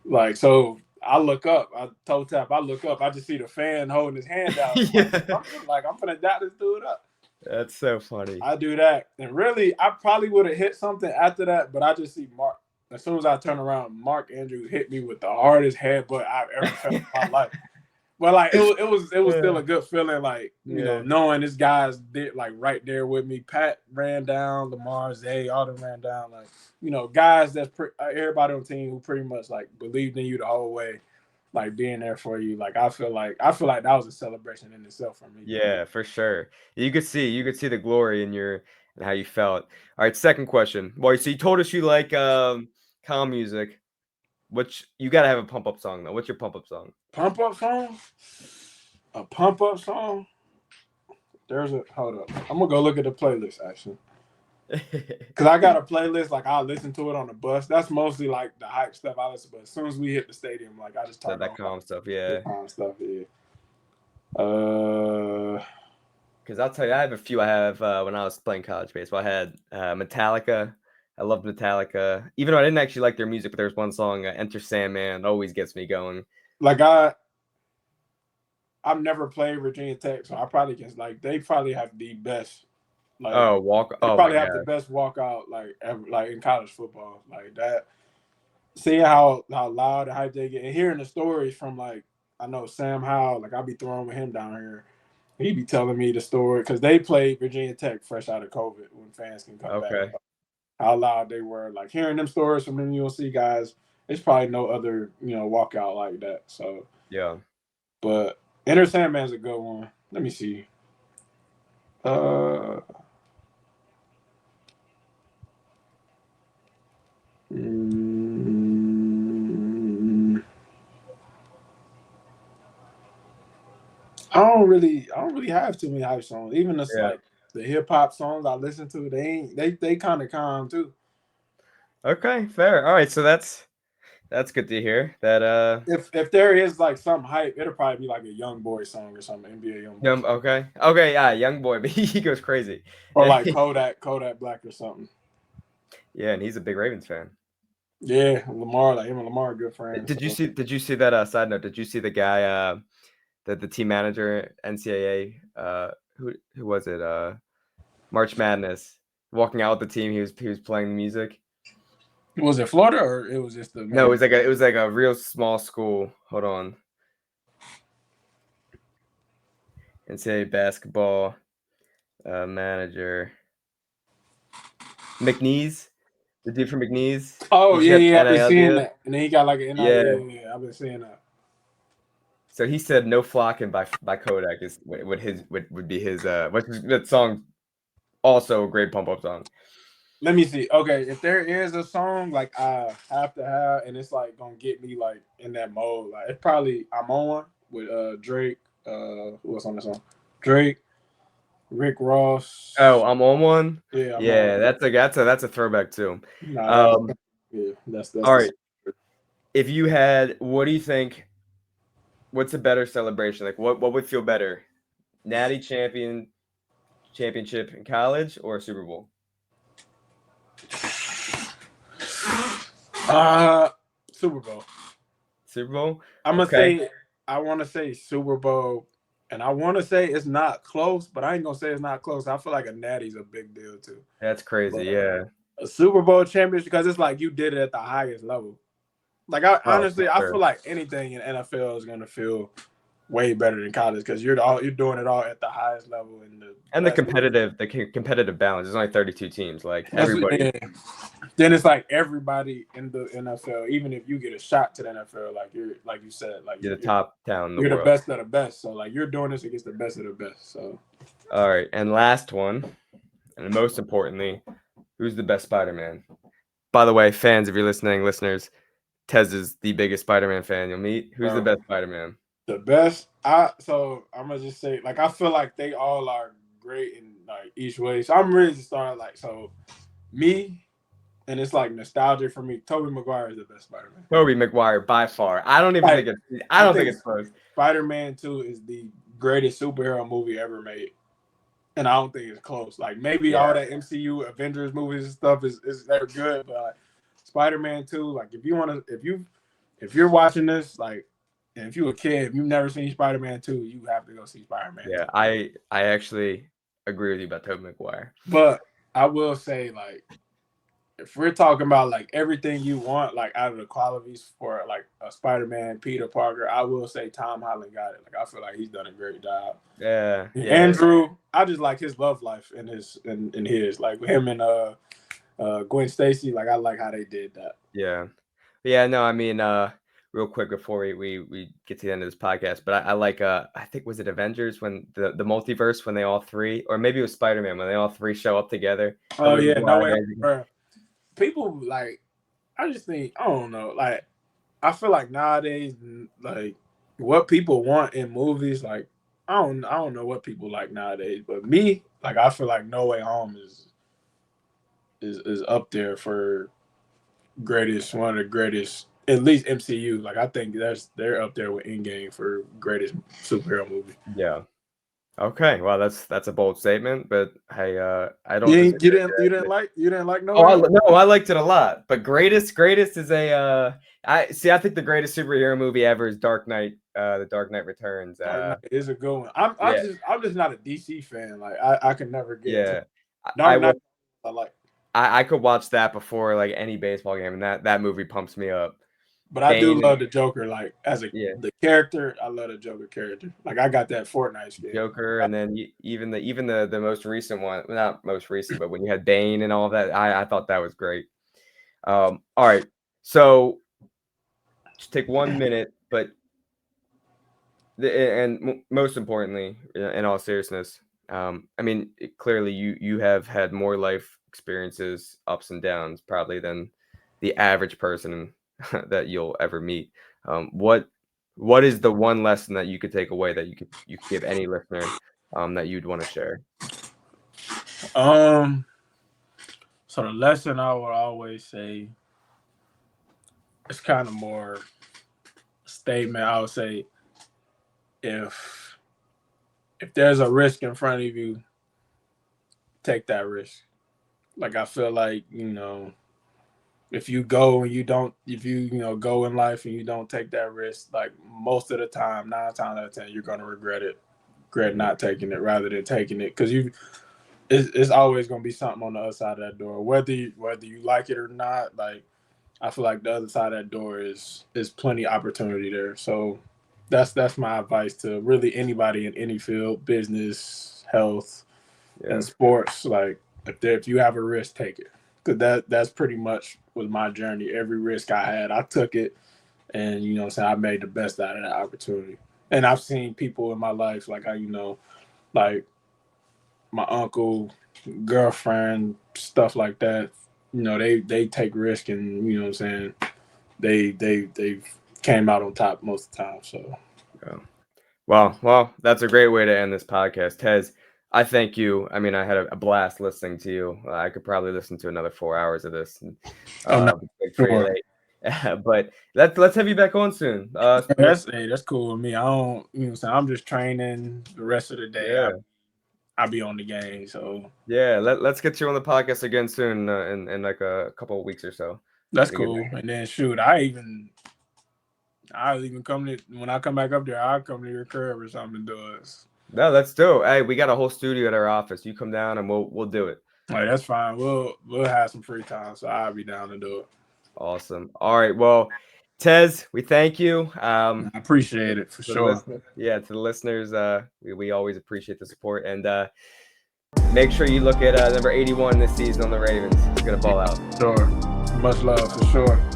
Like, so I look up, I told Tap, I look up, I just see the fan holding his hand out. I'm gonna dot this dude up. That's so funny. I do that. And really, I probably would have hit something after that, but I just see Mark. As soon as I turn around, Mark Andrews hit me with the hardest headbutt I've ever felt in my life. But like it was still a good feeling, like knowing this guy's like right there with me. Pat ran down, Lamar, Zay, all them ran down. Like guys that's everybody on the team who pretty much like believed in you the whole way. like being there for you. Like I feel like that was a celebration in itself for me. Yeah, for sure. You could see the glory in your and how you felt. All right, second question. Well, so you told us you like calm music. Which you gotta have a pump up song though. What's your pump up song? Pump up song? A pump up song? Hold up. I'm gonna go look at the playlist actually. Cause I got a playlist, like I listen to it on the bus. That's mostly like the hype stuff I listen, but as soon as we hit the stadium, like I just turn that on calm stuff, the yeah. calm stuff, yeah. Because I'll tell you, I have a few I have when I was playing college baseball. I had Metallica. I loved Metallica. Even though I didn't actually like their music, but there's one song, Enter Sandman, always gets me going. Like I've never played Virginia Tech, so I probably can like they probably have the best. Like they probably have the best walkout like ever, like in college football, like that. Seeing how loud and hype they get, and hearing the stories from like I know Sam Howell, like I'll be throwing with him down here. He be telling me the story because they played Virginia Tech fresh out of COVID when fans can come back. How loud they were, like hearing them stories from them UNC guys. There's probably no other walkout like that. So yeah, but Enter Sandman's a good one. Let me see. I don't really have too many hype songs. Even like the hip hop songs I listen to, they kind of calm too. Okay, fair. All right, so that's good to hear. That if there is like some hype, it'll probably be like a Young Boy song or something, NBA Young Boy. Okay, yeah, Young Boy, but he goes crazy. Or like Kodak Black or something. Yeah, and he's a big Ravens fan. Yeah, Lamar, like him and Lamar are good friends. Did you see that side note? Did you see the guy the team manager NCAA who was it? March Madness walking out with the team. He was playing the music. Was it Florida or it was just the No, it was like a real small school. Hold on. NCAA basketball manager McNeese. The dude from McNeese. Oh yeah, I've been seeing that. And then he got like an NIL. Yeah, I've been seeing that. So he said "No Flocking" by Kodak is would be his that song, also a great pump up song. Let me see. Okay, if there is a song like I have to have, and it's like gonna get me like in that mode, like it's probably I'm on one with Drake. Who was on the song? Drake, Rick Ross. Oh, I'm on one. Yeah, that's a throwback too. That's all right. If you had, what do you think? What's a better celebration? Like, what would feel better? Natty championship in college or Super Bowl? Super Bowl. Super Bowl? I'm gonna say I want to say Super Bowl, and I want to say it's not close, but I ain't gonna say it's not close. I feel like a Natty's a big deal too. That's crazy, yeah. A Super Bowl championship because it's like you did it at the highest level. Like honestly, I feel like anything in NFL is gonna feel way better than college because you're doing it all at the highest level and the competitive balance. There's only 32 teams, like everybody. Yeah. Then it's like everybody in the NFL, even if you get a shot to the NFL, like you're like you said, like you're the top town in the world. You're the best of the best. So like you're doing this against the best of the best. So all right, and last one, and most importantly, who's the best Spider-Man? By the way, fans, if you're listening, listeners, Tez is the biggest Spider-Man fan you'll meet. Who's the best Spider-Man? The best? So I'm gonna just say, like, I feel like they all are great in like each way. So I'm really just starting like me, and it's like nostalgia for me. Tobey Maguire is the best Spider-Man. Tobey Maguire by far. I don't even think it's. I don't think it's close. Spider-Man 2 is the greatest superhero movie ever made, and I don't think it's close. Like maybe all that MCU Avengers movies and stuff is they're good, but like, Spider-Man 2, like if you're watching this, like. And if you're a kid, if you've never seen Spider-Man 2, you have to go see Spider-Man 2. Yeah, I actually agree with you about Tobey Maguire. But I will say, like, if we're talking about like everything you want, like out of the qualities for like a Spider-Man, Peter Parker, I will say Tom Holland got it. Like I feel like he's done a great job. Yeah. Andrew, I just like his love life and his like him and Gwen Stacy. Like I like how they did that. Yeah. No, I mean, real quick before we get to the end of this podcast. But I like I think was it Avengers when the multiverse when they all three, or maybe it was Spider-Man when they all three show up together. Oh yeah, no way. People like, I just think, I don't know, like I feel like nowadays, like what people want in movies, like I don't know what people like nowadays, but me, like I feel like No Way Home is up there for one of the greatest, at least MCU. Like I think they're up there with Endgame for greatest superhero movie. Yeah. Okay. Well, that's a bold statement, but hey, I don't. You didn't like No Way Home? No, I liked it a lot. But greatest is a I think the greatest superhero movie ever is Dark Knight. The Dark Knight Returns. Dark Knight is a good one. I'm just not a DC fan. Like I can never get into Dark Knight. I like. I could watch that before like any baseball game, and that movie pumps me up. But I do love the Joker, like as the character. I love the Joker character. Like I got that Fortnite skin. Joker, and then even the most recent one, not most recent, but when you had Bane and all of that, I thought that was great. All right, so just take 1 minute, but most importantly, in all seriousness, I mean, clearly you have had more life experiences, ups and downs, probably than the average person that you'll ever meet. What is the one lesson that you could take away that you could give any listener that you'd want to share? So the lesson I would always say, it's kind of more statement. I would say if there's a risk in front of you, take that risk. Like I feel like, if you go and go in life and you don't take that risk, like most of the time, 9 times out of 10, you're gonna regret not taking it rather than taking it, because it's always gonna be something on the other side of that door, whether you like it or not. Like I feel like the other side of that door is plenty of opportunity there. So that's my advice to really anybody in any field, business, health, and sports. Like if you have a risk, take it. Because that's pretty much was my journey. Every risk I had, I took it, and I made the best out of that opportunity. And I've seen people in my life, like like my uncle, girlfriend, stuff like that. They take risk, and they came out on top most of the time. So, well, that's a great way to end this podcast, Tez. I thank you. I mean, I had a blast listening to you. I could probably listen to another 4 hours of this. Sure. But let's have you back on soon. That's cool with me. I don't, I'm just training the rest of the day. Yeah. I'll be on the game. So let's get you on the podcast again soon in like a couple of weeks or so. That's cool. And then shoot, I'll even when I come back up there, I'll come to your crib or something and do it. No, let's do it. Hey, we got a whole studio at our office. You come down and we'll do it. All right, that's fine. We'll have some free time, so I'll be down to do it. Awesome. All right. Well, Tez, we thank you. I appreciate it for sure. To the listeners, we always appreciate the support, and make sure you look at number 81 this season on the Ravens. He's gonna ball out. Sure. Much love for sure.